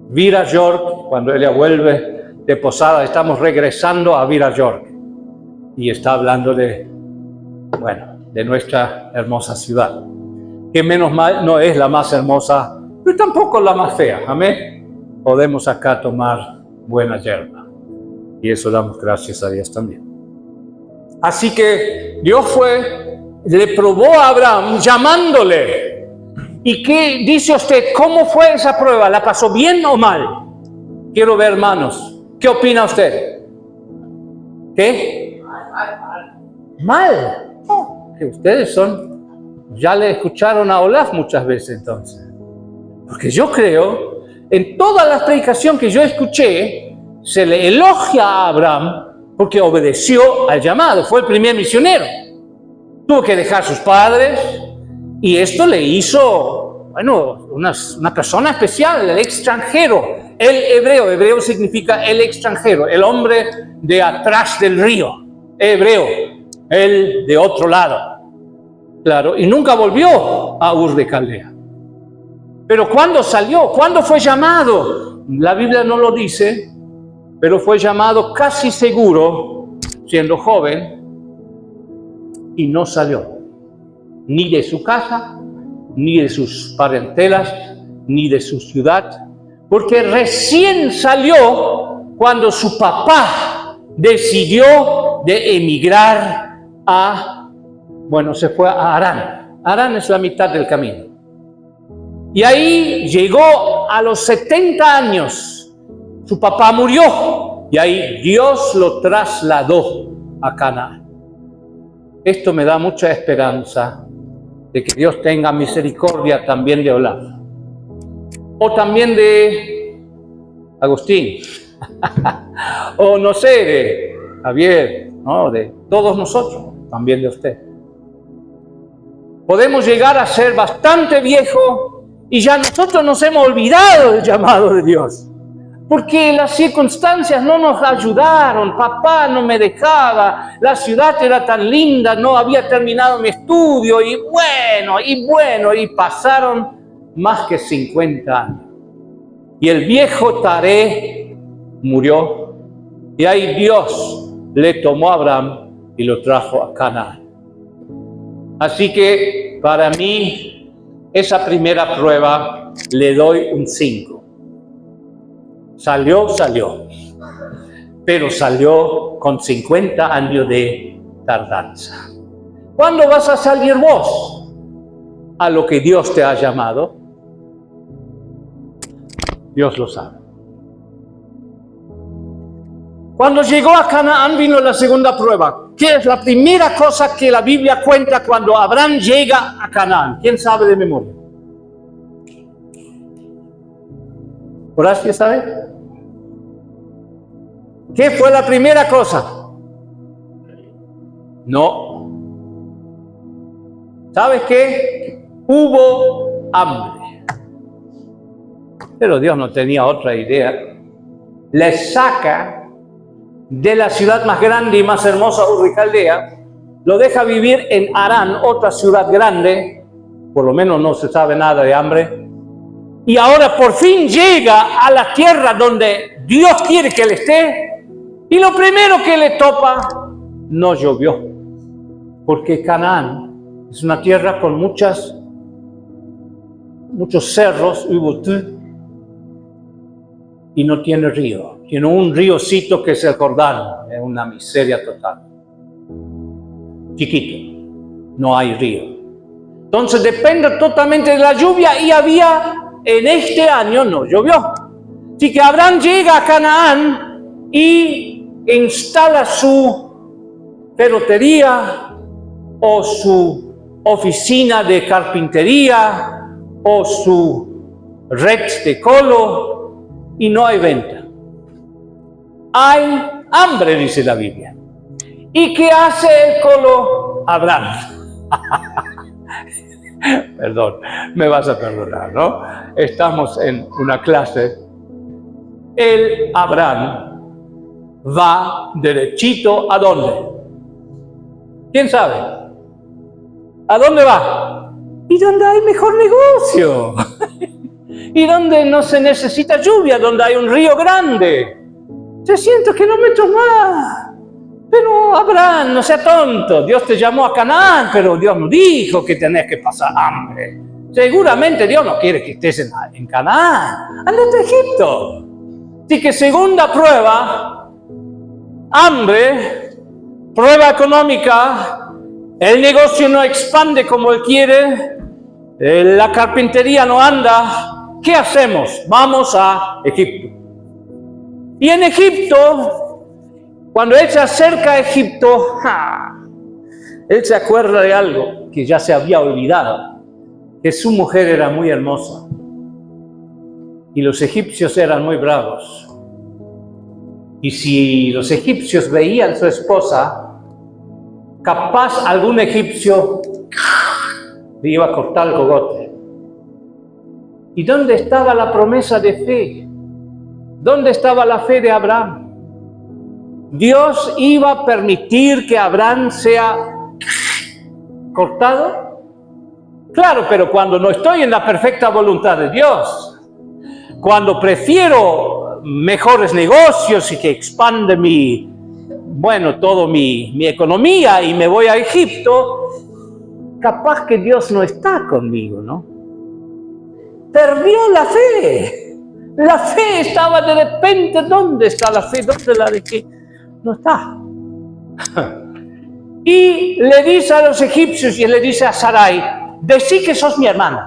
Vira York, cuando ella vuelve de Posada, estamos regresando a Vira York, y está hablando de nuestra hermosa ciudad, que menos mal no es la más hermosa, pero tampoco la más fea. Amén. Podemos acá tomar buena yerba, y eso damos gracias a Dios también. Así que Dios le probó a Abraham llamándole. ¿Y qué dice usted? ¿Cómo fue esa prueba? ¿La pasó bien o mal? Quiero ver manos. ¿Qué opina usted? ¿Qué? Mal. Oh, que ustedes ya le escucharon a Olaf muchas veces entonces. Porque yo creo, en toda la predicación que yo escuché, se le elogia a Abraham porque obedeció al llamado, fue el primer misionero. Tuvo que dejar sus padres y esto le hizo, bueno, una persona especial, el extranjero, el hebreo. Hebreo significa el extranjero, el hombre de atrás del río, hebreo, el de otro lado. Claro, y nunca volvió a Ur de Caldea. Pero ¿cuándo salió? ¿Cuándo fue llamado? La Biblia no lo dice, pero fue llamado casi seguro, siendo joven, y no salió. Ni de su casa, ni de sus parentelas, ni de su ciudad, porque recién salió cuando su papá decidió de emigrar se fue a Harán. Harán es la mitad del camino. Y ahí llegó a los 70 años. Su papá murió y ahí Dios lo trasladó a Canaán. Esto me da mucha esperanza de que Dios tenga misericordia también de Olaf. O también de Agustín. O no sé, de Javier, ¿no? De todos nosotros, también de usted. Podemos llegar a ser bastante viejos y ya nosotros nos hemos olvidado del llamado de Dios. Porque las circunstancias no nos ayudaron, papá no me dejaba, la ciudad era tan linda, no había terminado mi estudio y pasaron más que 50 años. Y el viejo Taré murió y ahí Dios le tomó a Abraham y lo trajo a Canaán. Así que para mí esa primera prueba le doy un 5. Salió, pero salió con 50 años de tardanza. ¿Cuándo vas a salir vos a lo que Dios te ha llamado? Dios lo sabe. Cuando llegó a Canaán vino la segunda prueba. ¿Qué es la primera cosa que la Biblia cuenta cuando Abraham llega a Canaán? ¿Quién sabe de memoria? ¿Horacio sabe? ¿Qué fue la primera cosa? No. ¿Sabes qué? Hubo hambre. Pero Dios no tenía otra idea. Le saca de la ciudad más grande y más hermosa, Ur de Caldea, lo deja vivir en Harán, otra ciudad grande, por lo menos no se sabe nada de hambre, y ahora por fin llega a la tierra donde Dios quiere que él esté, y lo primero que le topa, no llovió, porque Canaán es una tierra con muchos cerros, y no tiene río. Tiene un ríocito que es el Jordán, es una miseria total. Chiquito, no hay río. Entonces depende totalmente de la lluvia y en este año no llovió. Así que Abraham llega a Canaán y instala su ferretería o su oficina de carpintería o su red de colo y no hay venta. Hay hambre, dice la Biblia. ¿Y qué hace el colo Abraham? Perdón, me vas a perdonar, ¿no? Estamos en una clase. El Abraham va derechito ¿a dónde? ¿Quién sabe? ¿A dónde va? ¿Y dónde hay mejor negocio? ¿Y dónde no se necesita lluvia? Donde hay un río grande. 600 kilómetros más. Pero Abraham, no sea tonto. Dios te llamó a Canaán, pero Dios no dijo que tenés que pasar hambre. Seguramente Dios no quiere que estés en Canaán. Andate a Egipto. Así que segunda prueba, hambre, prueba económica, el negocio no expande como él quiere, la carpintería no anda. ¿Qué hacemos? Vamos a Egipto. Y en Egipto, cuando él se acerca a Egipto, él se acuerda de algo que ya se había olvidado, que su mujer era muy hermosa y los egipcios eran muy bravos. Y si los egipcios veían a su esposa, capaz algún egipcio le iba a cortar el cogote. ¿Y dónde estaba la promesa de fe? ¿Dónde estaba la fe de Abraham? ¿Dios iba a permitir que Abraham sea cortado? Claro, pero cuando no estoy en la perfecta voluntad de Dios, cuando prefiero mejores negocios y que expande mi economía y me voy a Egipto, capaz que Dios no está conmigo, ¿no? Perdió la fe. La fe estaba de repente, ¿dónde está la fe? ¿Dónde la dejé? No está. Y le dice a los egipcios y le dice a Sarai, decí que sos mi hermana.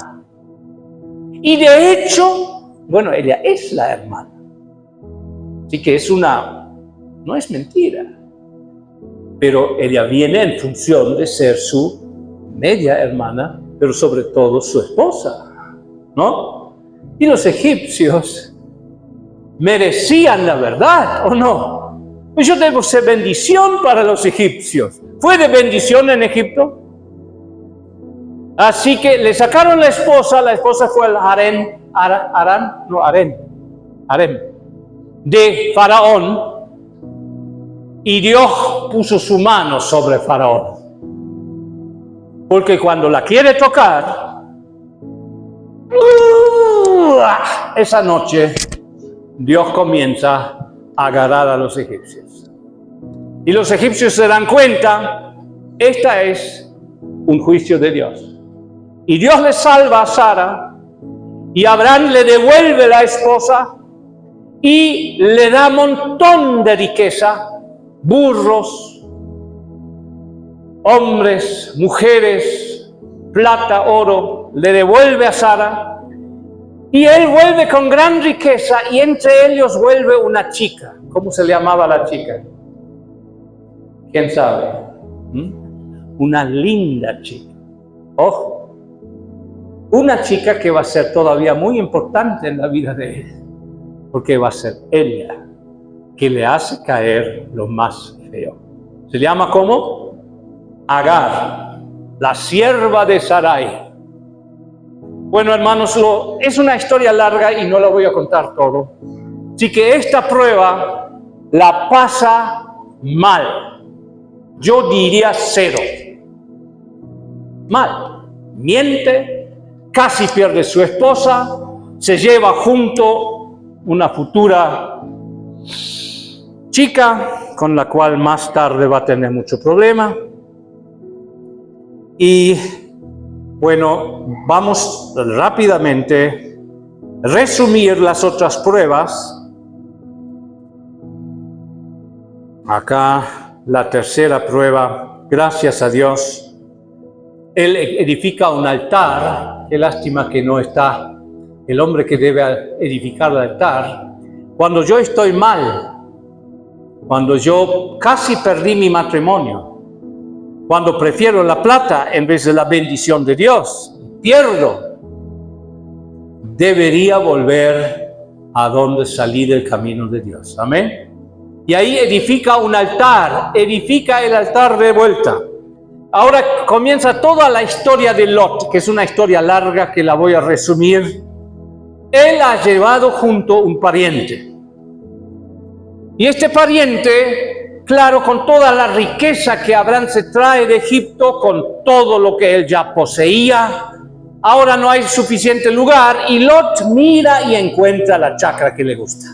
Y de hecho, bueno, ella es la hermana. Así que no es mentira. Pero ella viene en función de ser su media hermana, pero sobre todo su esposa, ¿no? Y los egipcios merecían la verdad, ¿o no? Pues yo debo ser bendición para los egipcios. ¿Fue de bendición en Egipto? Así que le sacaron la esposa fue al harem de Faraón, y Dios puso su mano sobre Faraón. Porque cuando la quiere tocar, esa noche Dios comienza a agarrar a los egipcios. Y los egipcios se dan cuenta, esta es un juicio de Dios. Y Dios le salva a Sara, y Abraham le devuelve la esposa, y le da un montón de riqueza, burros, hombres, mujeres, plata, oro, le devuelve a Sara. Y él vuelve con gran riqueza, y entre ellos vuelve una chica. ¿Cómo se le llamaba la chica? ¿Quién sabe? Una linda chica. Ojo, una chica que va a ser todavía muy importante en la vida de él, porque va a ser ella que le hace caer lo más feo. Se llama ¿cómo? Agar, la sierva de Sarai. Bueno, hermanos, es una historia larga y no la voy a contar todo. Así que esta prueba la pasa mal. Yo diría 0. Mal. Miente, casi pierde su esposa, se lleva junto una futura chica con la cual más tarde va a tener mucho problema. Y bueno, vamos rápidamente a resumir las otras pruebas. Acá la tercera prueba, gracias a Dios, él edifica un altar. Qué lástima que no está el hombre que debe edificar el altar. Cuando yo estoy mal, cuando yo casi perdí mi matrimonio, cuando prefiero la plata en vez de la bendición de Dios, pierdo. Debería volver a donde salí del camino de Dios. Amén. Y ahí edifica un altar, edifica el altar de vuelta. Ahora comienza toda la historia de Lot, que es una historia larga que la voy a resumir. Él ha llevado junto un pariente. Y este pariente, claro, con toda la riqueza que Abraham se trae de Egipto, con todo lo que él ya poseía, ahora no hay suficiente lugar, y Lot mira y encuentra la chacra que le gusta.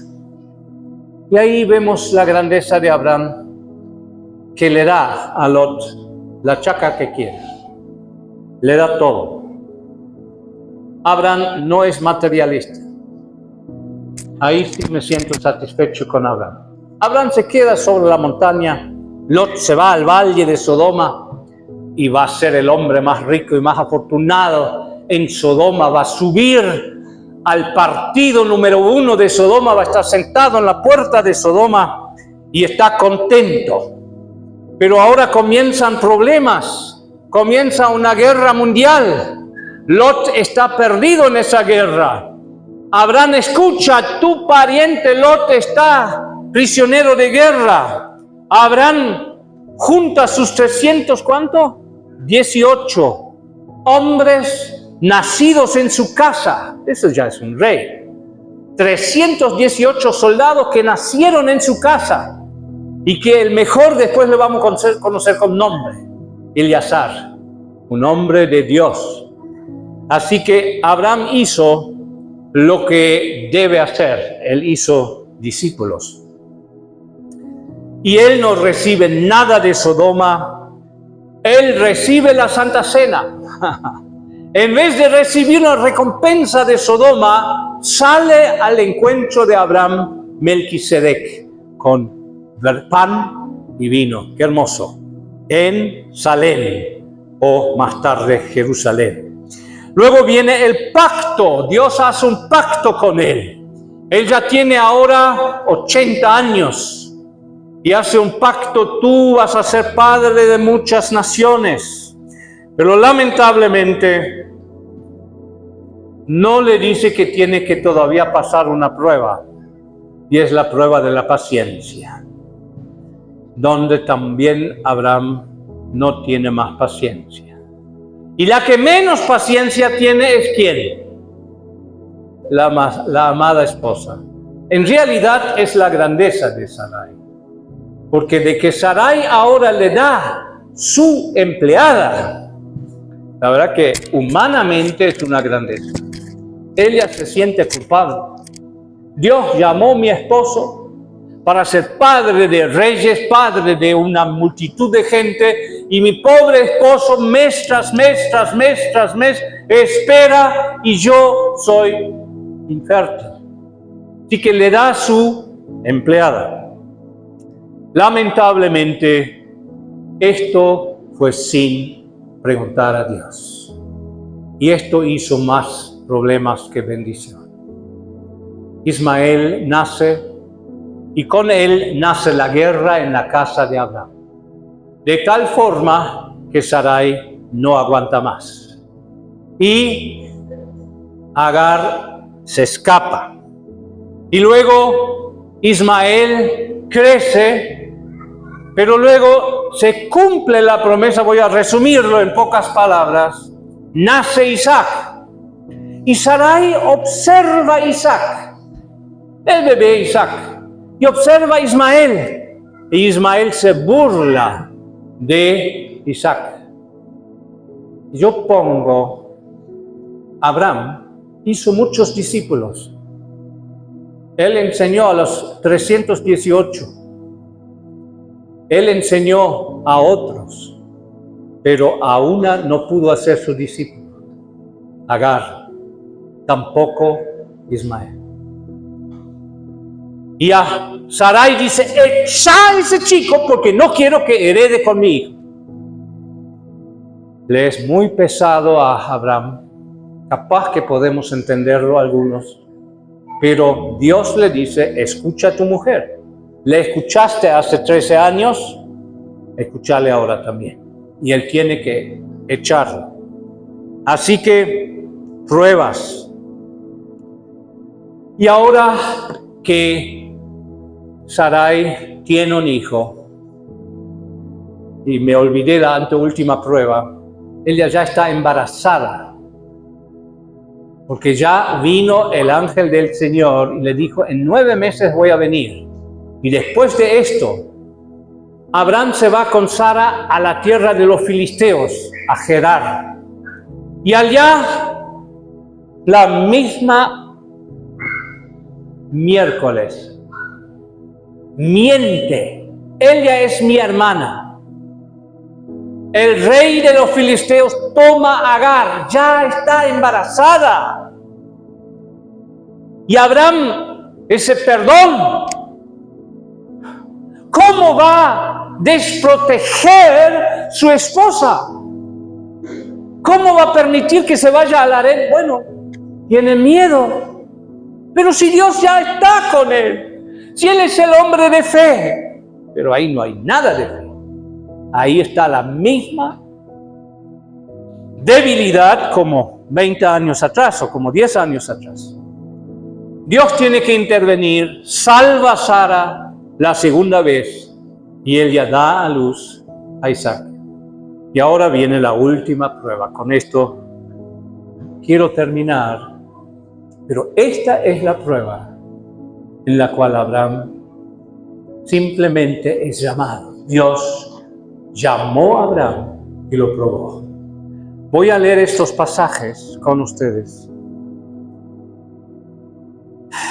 Y ahí vemos la grandeza de Abraham, que le da a Lot la chacra que quiere. Le da todo. Abraham no es materialista. Ahí sí me siento satisfecho con Abraham. Abraham se queda sobre la montaña, Lot se va al valle de Sodoma y va a ser el hombre más rico y más afortunado en Sodoma. Va a subir al partido número 1 de Sodoma, va a estar sentado en la puerta de Sodoma y está contento. Pero ahora comienzan problemas, comienza una guerra mundial. Lot está perdido en esa guerra. Abraham escucha, tu pariente Lot está prisionero de guerra. Abraham junta sus 300, ¿cuánto? 18 hombres nacidos en su casa. Eso ya es un rey. 318 soldados que nacieron en su casa y que el mejor después le vamos a conocer con nombre, Eleazar, un hombre de Dios. Así que Abraham hizo lo que debe hacer. Él hizo discípulos. Y él no recibe nada de Sodoma. Él recibe la Santa Cena. En vez de recibir una recompensa de Sodoma, sale al encuentro de Abraham Melquisedec con pan y vino. Qué hermoso. En Salem, o más tarde Jerusalén. Luego viene el pacto. Dios hace un pacto con él. Él ya tiene ahora 80 años. Y hace un pacto: tú vas a ser padre de muchas naciones. Pero lamentablemente no le dice que tiene que todavía pasar una prueba. Y es la prueba de la paciencia. Donde también Abraham no tiene más paciencia. Y la que menos paciencia tiene es ¿quién? La amada esposa. En realidad es la grandeza de Sarai. Porque de que Sarai ahora le da su empleada, la verdad que humanamente es una grandeza. Ella se siente culpable. Dios llamó a mi esposo para ser padre de reyes, padre de una multitud de gente, y mi pobre esposo mes tras mes espera y yo soy infértil. Así que le da su empleada. Lamentablemente, esto fue sin preguntar a Dios. Y esto hizo más problemas que bendición. Ismael nace y con él nace la guerra en la casa de Abraham. De tal forma que Sarai no aguanta más. Y Agar se escapa. Y luego Ismael crece. Pero luego se cumple la promesa, voy a resumirlo en pocas palabras. Nace Isaac. Y Sarai observa a Isaac, el bebé Isaac, y observa a Ismael. Y Ismael se burla de Isaac. Yo pongo, Abraham hizo muchos discípulos. Él enseñó a los 318. Él enseñó a otros, pero a una no pudo hacer su discípulo, Agar, tampoco Ismael. Y a Sarai dice: echa a ese chico porque no quiero que herede con mi hijo. Le es muy pesado a Abraham, capaz que podemos entenderlo algunos, pero Dios le dice: escucha a tu mujer. Le escuchaste hace 13 años, escúchale ahora también. Y él tiene que echarlo. Así que pruebas. Y ahora que Sarai tiene un hijo, y me olvidé la anteúltima prueba, ella ya está embarazada. Porque ya vino el ángel del Señor y le dijo: en 9 meses voy a venir. Y después de esto, Abraham se va con Sara a la tierra de los filisteos, a Gerar. Y allá, la misma miércoles, miente: ella es mi hermana. El rey de los filisteos toma a Agar, ya está embarazada. Y Abraham, ese perdón, ¿cómo va a desproteger su esposa? ¿Cómo va a permitir que se vaya al harén? Bueno, tiene miedo. Pero si Dios ya está con él, si él es el hombre de fe, pero ahí no hay nada de fe. Ahí está la misma debilidad como 20 años atrás o como 10 años atrás. Dios tiene que intervenir, salva a Sara, la segunda vez y ella da a luz a Isaac. Y ahora viene la última prueba. Con esto quiero terminar, pero esta es la prueba en la cual Abraham simplemente es llamado. Dios llamó a Abraham y lo probó. Voy a leer estos pasajes con ustedes.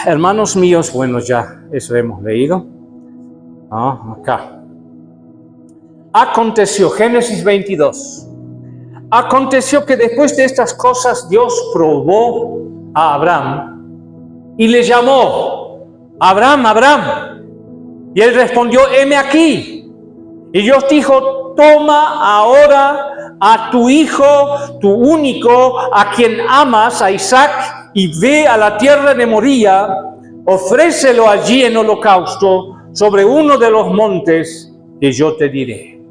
Hermanos míos, bueno, ya eso hemos leído. Acá. Aconteció, Génesis 22. Aconteció que después de estas cosas Dios probó a Abraham y le llamó: Abraham, Abraham. Y él respondió: heme aquí. Y Dios dijo: toma ahora a tu hijo, tu único, a quien amas, a Isaac, y ve a la tierra de Moría, ofrécelo allí en holocausto sobre uno de los montes que yo te diré.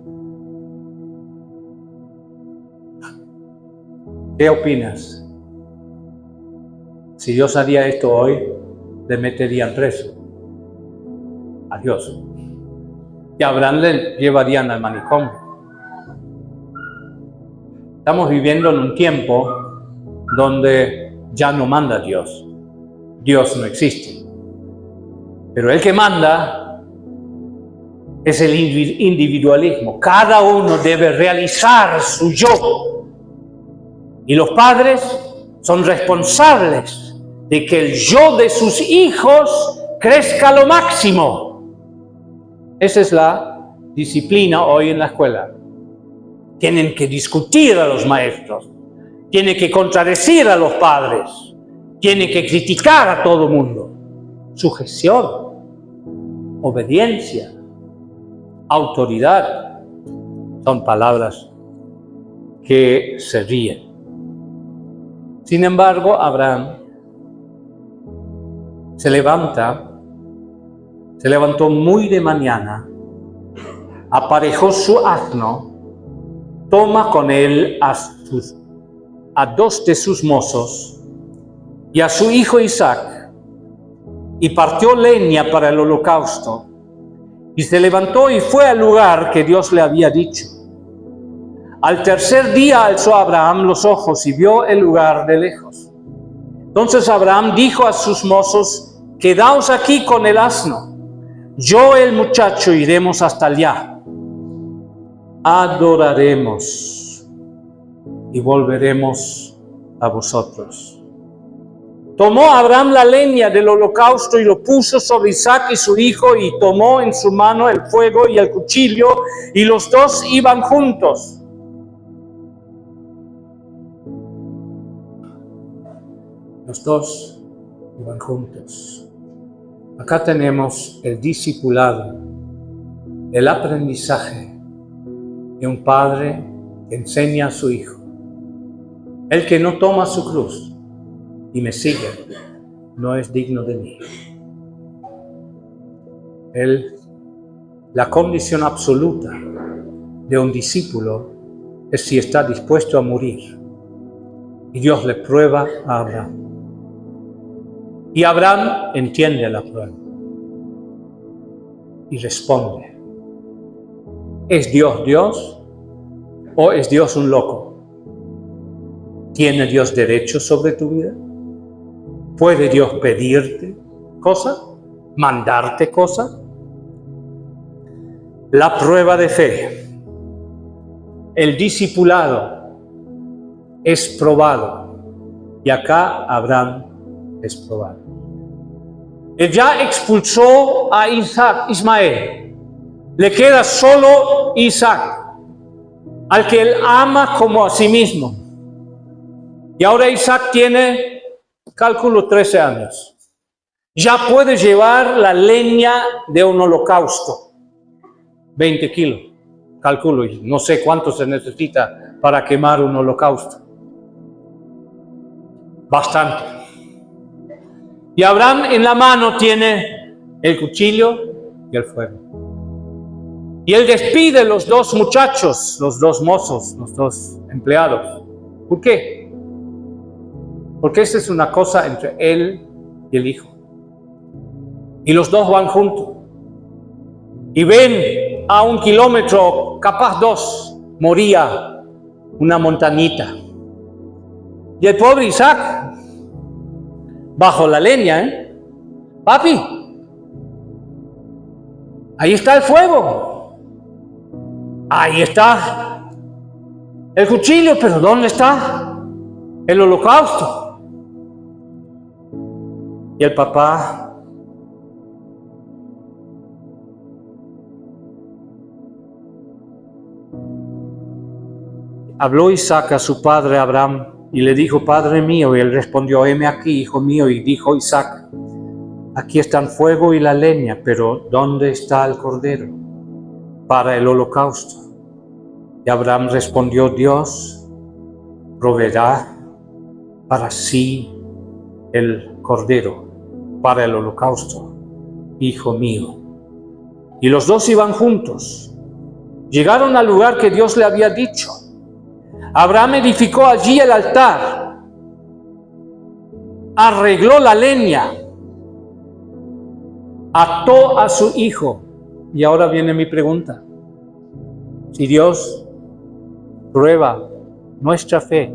¿Qué opinas? Si Dios haría esto hoy, le meterían preso a Dios. Y a Abraham le llevarían al manicomio. Estamos viviendo en un tiempo donde ya no manda Dios. Dios no existe. Pero el que manda es el individualismo. Cada uno debe realizar su yo. Y los padres son responsables de que el yo de sus hijos crezca a lo máximo. Esa es la disciplina hoy en la escuela. Tienen que discutir a los maestros, tienen que contradecir a los padres, tienen que criticar a todo el mundo. Sujeción, obediencia, autoridad, son palabras que se ríen. Sin embargo, Abraham se levantó muy de mañana, aparejó su asno, toma con él a dos de sus mozos y a su hijo Isaac, y partió leña para el holocausto, y se levantó y fue al lugar que Dios le había dicho. Al tercer día alzó Abraham los ojos y vio el lugar de lejos. Entonces Abraham dijo a sus mozos: quedaos aquí con el asno, yo y el muchacho iremos hasta allá. Adoraremos y volveremos a vosotros. Tomó Abraham la leña del holocausto y lo puso sobre Isaac y su hijo, y tomó en su mano el fuego y el cuchillo, y los dos iban juntos. Los dos iban juntos. Acá tenemos el discipulado, el aprendizaje de un padre que enseña a su hijo. El que no toma su cruz y me sigue no es digno de mí. La condición absoluta de un discípulo es si está dispuesto a morir. Y Dios le prueba a Abraham. Y Abraham entiende la prueba y responde: ¿es Dios Dios o es Dios un loco? ¿Tiene Dios derecho sobre tu vida? ¿Puede Dios pedirte cosas? ¿Mandarte cosas? La prueba de fe, el discipulado es probado, y acá Abraham es probado. Él ya expulsó a Ismael, le queda solo Isaac, al que él ama como a sí mismo. Y ahora Isaac tiene, cálculo, 13 años. Ya puede llevar la leña de un holocausto, 20 kilos, calculo, y no sé cuánto se necesita para quemar un holocausto. Bastante. Y Abraham en la mano tiene el cuchillo y el fuego. Y él despide a los dos muchachos, los dos mozos, los dos empleados. ¿Por qué? Porque esta es una cosa entre él y el hijo. Y los dos van juntos. y ven a 1 kilómetro, capaz 2, moría una montañita. Y el pobre Isaac, bajo la leña, papi, ahí está el fuego, ahí está el cuchillo, pero ¿dónde está el holocausto? Y el papá habló Isaac a su padre Abraham y le dijo: Padre mío. Y él respondió: heme aquí, hijo mío. Y dijo Isaac: aquí están fuego y la leña, pero ¿dónde está el cordero para el holocausto? Y Abraham respondió: Dios proveerá para sí el cordero para el holocausto, hijo mío. Y los dos iban juntos. Llegaron al lugar que Dios le había dicho. Abraham edificó allí el altar, arregló la leña, ató a su hijo. Y ahora viene mi pregunta: si Dios prueba nuestra fe,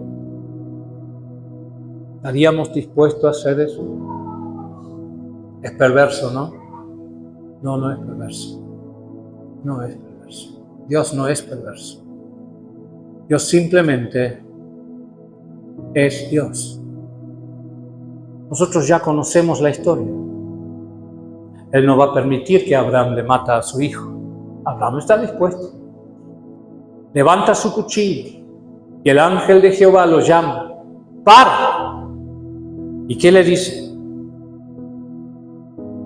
¿estaríamos dispuestos a hacer eso? Es perverso, ¿no? No, no es perverso. No es perverso. Dios no es perverso. Dios simplemente es Dios. Nosotros ya conocemos la historia. Él no va a permitir que Abraham le mate a su hijo. Abraham está dispuesto. Levanta su cuchillo y el ángel de Jehová lo llama: ¡para! ¿Y qué le dice?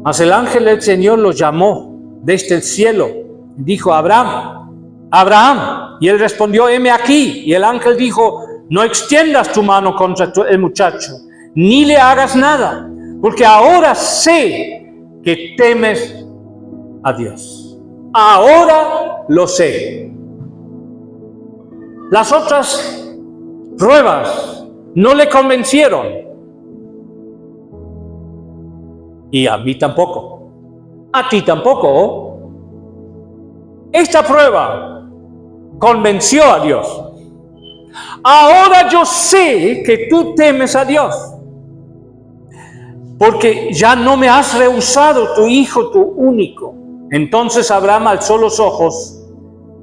Mas el ángel del Señor lo llamó desde el cielo. Dijo: Abraham, Abraham. Y él respondió: heme aquí. Y el ángel dijo: no extiendas tu mano contra el muchacho, ni le hagas nada, porque ahora sé que temes a Dios. Ahora lo sé. Las otras pruebas no le convencieron. Y a mí tampoco. A ti tampoco. Esta prueba convenció a Dios. Ahora yo sé que tú temes a Dios, porque ya no me has rehusado tu hijo, tu único. Entonces Abraham alzó los ojos,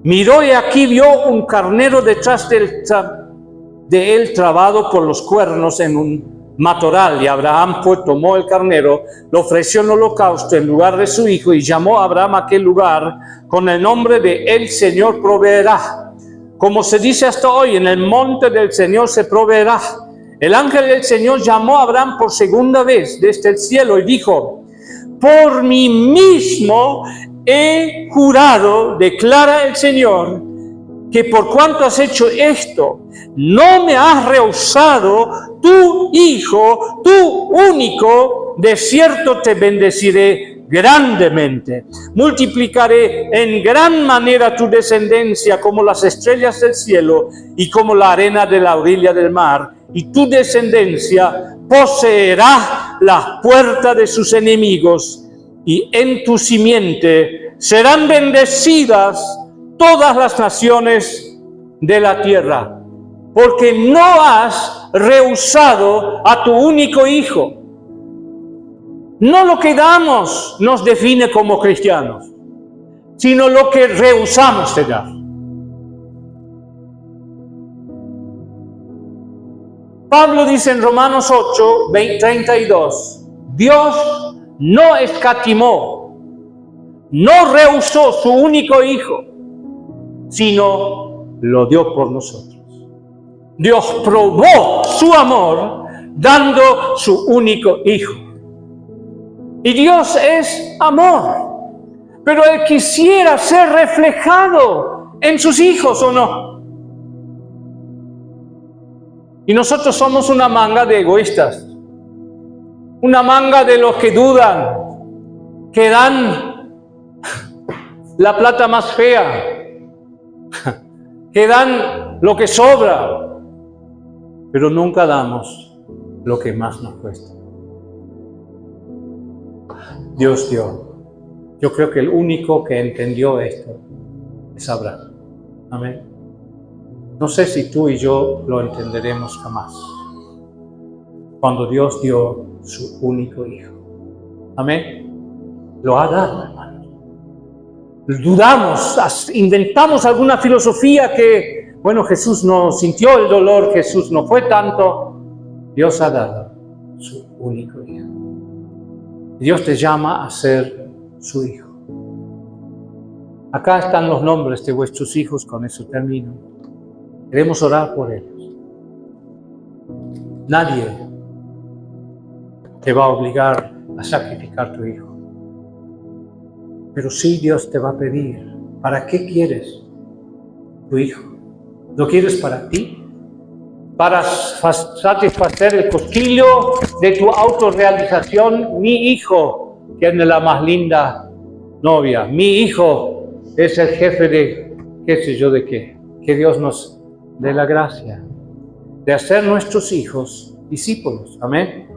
miró y aquí vio un carnero detrás de él trabado por los cuernos en un matorral. Y Abraham pues tomó el carnero, lo ofreció en holocausto en lugar de su hijo, y llamó a Abraham aquel lugar con el nombre de El Señor proveerá. Como se dice hasta hoy: en el monte del Señor se proveerá. El ángel del Señor llamó a Abraham por segunda vez desde el cielo y dijo: por mí mismo he jurado, declara el Señor, que por cuanto has hecho esto, no me has rehusado tu hijo, tu único, de cierto te bendeciré grandemente. Multiplicaré en gran manera tu descendencia como las estrellas del cielo y como la arena de la orilla del mar. Y tu descendencia poseerá la puerta de sus enemigos, y en tu simiente serán bendecidas todas las naciones de la tierra, porque no has rehusado a tu único hijo. No lo que damos nos define como cristianos, sino lo que rehusamos de dar. Pablo dice en Romanos 8, 32, Dios no escatimó, no rehusó su único hijo, sino lo dio por nosotros. Dios probó su amor dando su único hijo. Y Dios es amor, pero Él quisiera ser reflejado en sus hijos, ¿o no? Y nosotros somos una manga de egoístas, una manga de los que dudan, que dan la plata más fea, que dan lo que sobra, pero nunca damos lo que más nos cuesta. Dios dio Yo creo que el único que entendió esto es Abraham. Amén. No sé si tú y yo lo entenderemos jamás. Cuando Dios dio su único hijo. Amén. Lo ha dado, hermano. Dudamos, inventamos alguna filosofía que, bueno, Jesús no sintió el dolor, Jesús no fue tanto. Dios ha dado su único hijo. Dios te llama a ser su hijo. Acá están los nombres de vuestros hijos, con eso termino. Queremos orar por ellos. Nadie te va a obligar a sacrificar tu hijo. Pero sí Dios te va a pedir, ¿para qué quieres tu hijo? ¿Lo quieres para ti? ¿Para satisfacer el cosquillo de tu autorrealización? Mi hijo tiene la más linda novia. Mi hijo es el jefe de qué sé yo de qué. Que Dios nos dé la gracia de hacer nuestros hijos discípulos. Amén.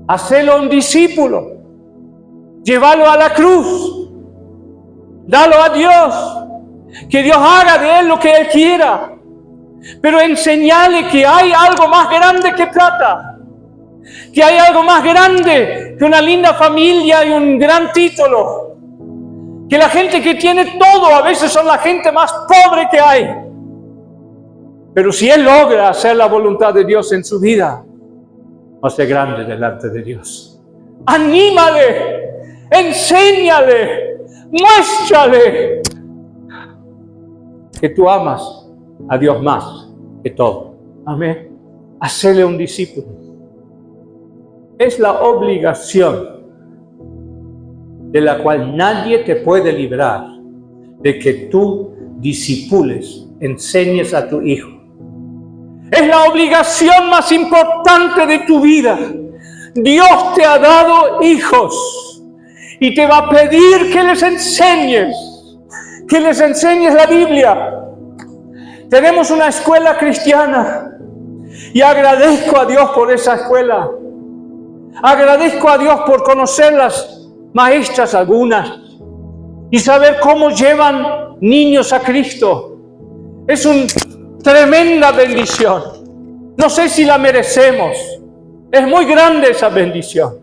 Hacelo un discípulo. Llévalo a la cruz. Dalo a Dios. Que Dios haga de él lo que él quiera. Pero enseñale que hay algo más grande que plata. Que hay algo más grande que una linda familia y un gran título. Que la gente que tiene todo a veces son la gente más pobre que hay. Pero si él logra hacer la voluntad de Dios en su vida, va a ser grande delante de Dios. Anímale, enséñale, muéstrale que tú amas a Dios más que todo. Amén. Hacele un discípulo. Es la obligación de la cual nadie te puede librar, de que tú discipules, enseñes a tu hijo. Es la obligación más importante de tu vida. Dios te ha dado hijos y te va a pedir que les enseñes la Biblia. Tenemos una escuela cristiana y agradezco a Dios por esa escuela. Agradezco a Dios por conocer las maestras algunas y saber cómo llevan niños a Cristo. Es una tremenda bendición. No sé si la merecemos. Es muy grande esa bendición.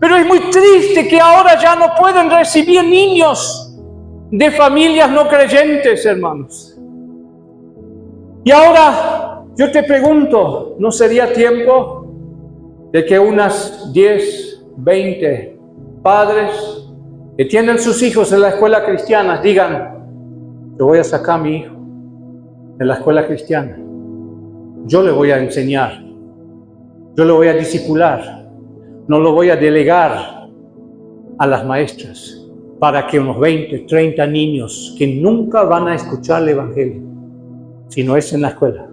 Pero es muy triste que ahora ya no pueden recibir niños de familias no creyentes, hermanos. Y ahora yo te pregunto, ¿no sería tiempo de que unas 10, 20 padres que tienen sus hijos en la escuela cristiana digan: yo voy a sacar a mi hijo de la escuela cristiana, yo le voy a enseñar, yo le voy a discipular, no lo voy a delegar a las maestras para que unos 20, 30 niños que nunca van a escuchar el Evangelio si no es en la escuela?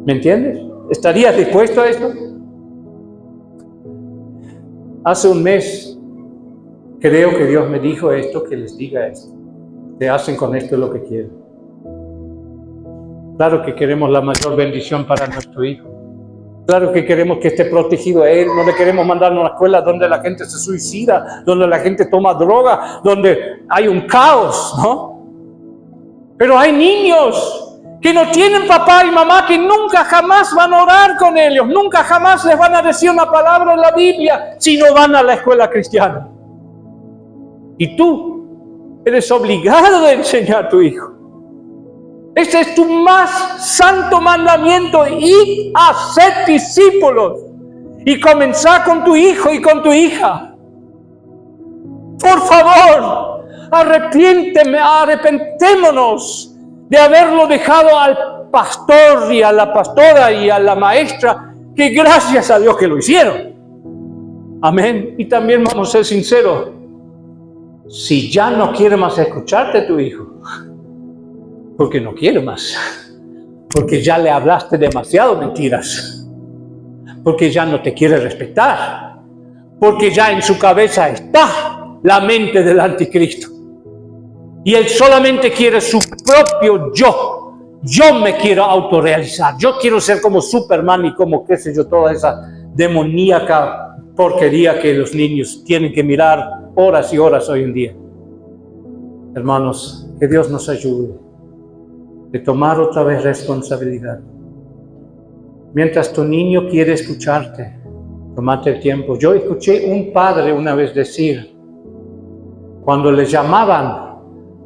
¿Me entiendes? ¿Estarías dispuesto a esto? Hace un mes creo que Dios me dijo esto, que les diga esto. Te hacen con esto lo que quieren. Claro que queremos la mayor bendición para nuestro hijo. Claro que queremos que esté protegido a él. No le queremos mandar a una escuela donde la gente se suicida, donde la gente toma droga, donde hay un caos, ¿no? Pero hay niños que no tienen papá y mamá, que nunca jamás van a orar con ellos, nunca jamás les van a decir una palabra en la Biblia si no van a la escuela cristiana. Y tú eres obligado a enseñar a tu hijo. Ese es tu más santo mandamiento: ir a ser discípulos y comenzar con tu hijo y con tu hija. Por favor, arrepentémonos de haberlo dejado al pastor y a la pastora y a la maestra, que gracias a Dios que lo hicieron. Amén. Y también vamos a ser sinceros: si ya no quiere más escucharte tu hijo, porque no quiere más, porque ya le hablaste demasiado mentiras, porque ya no te quiere respetar, porque ya en su cabeza está la mente del anticristo y él solamente quiere su propio yo me quiero autorrealizar, yo quiero ser como Superman y como qué sé yo, toda esa demoníaca porquería que los niños tienen que mirar horas y horas hoy en día. Hermanos, que Dios nos ayude de tomar otra vez responsabilidad. Mientras tu niño quiere escucharte, tómate el tiempo. Yo escuché un padre una vez decir, cuando le llamaban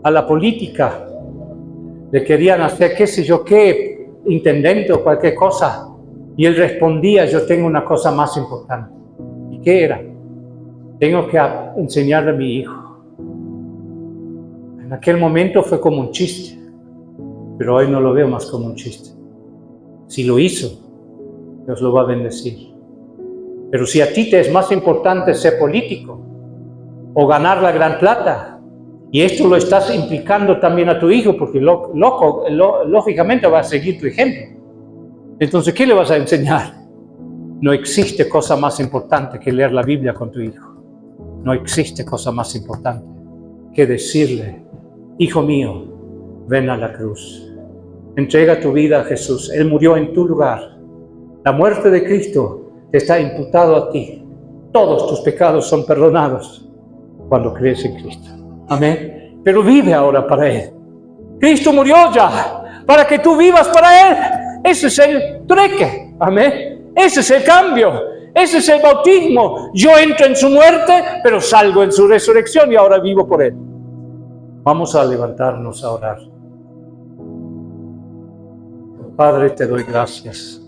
a la política, le querían hacer qué sé yo qué, intendente o cualquier cosa, y él respondía, yo tengo una cosa más importante. ¿Y qué era? Tengo que enseñarle a mi hijo. En aquel momento fue como un chiste, pero hoy no lo veo más como un chiste. Si lo hizo, Dios lo va a bendecir. Pero si a ti te es más importante ser político o ganar la gran plata, y esto lo estás implicando también a tu hijo, porque lógicamente va a seguir tu ejemplo. Entonces, ¿qué le vas a enseñar? No existe cosa más importante que leer la Biblia con tu hijo. No existe cosa más importante que decirle, hijo mío, ven a la cruz. Entrega tu vida a Jesús. Él murió en tu lugar. La muerte de Cristo te está imputado a ti. Todos tus pecados son perdonados cuando crees en Cristo. Amén. Pero vive ahora para Él. Cristo murió ya para que tú vivas para Él. Ese es el trueque. Amén. Ese es el cambio. Ese es el bautismo. Yo entro en su muerte, pero salgo en su resurrección y ahora vivo por Él. Vamos a levantarnos a orar. Padre, te doy gracias.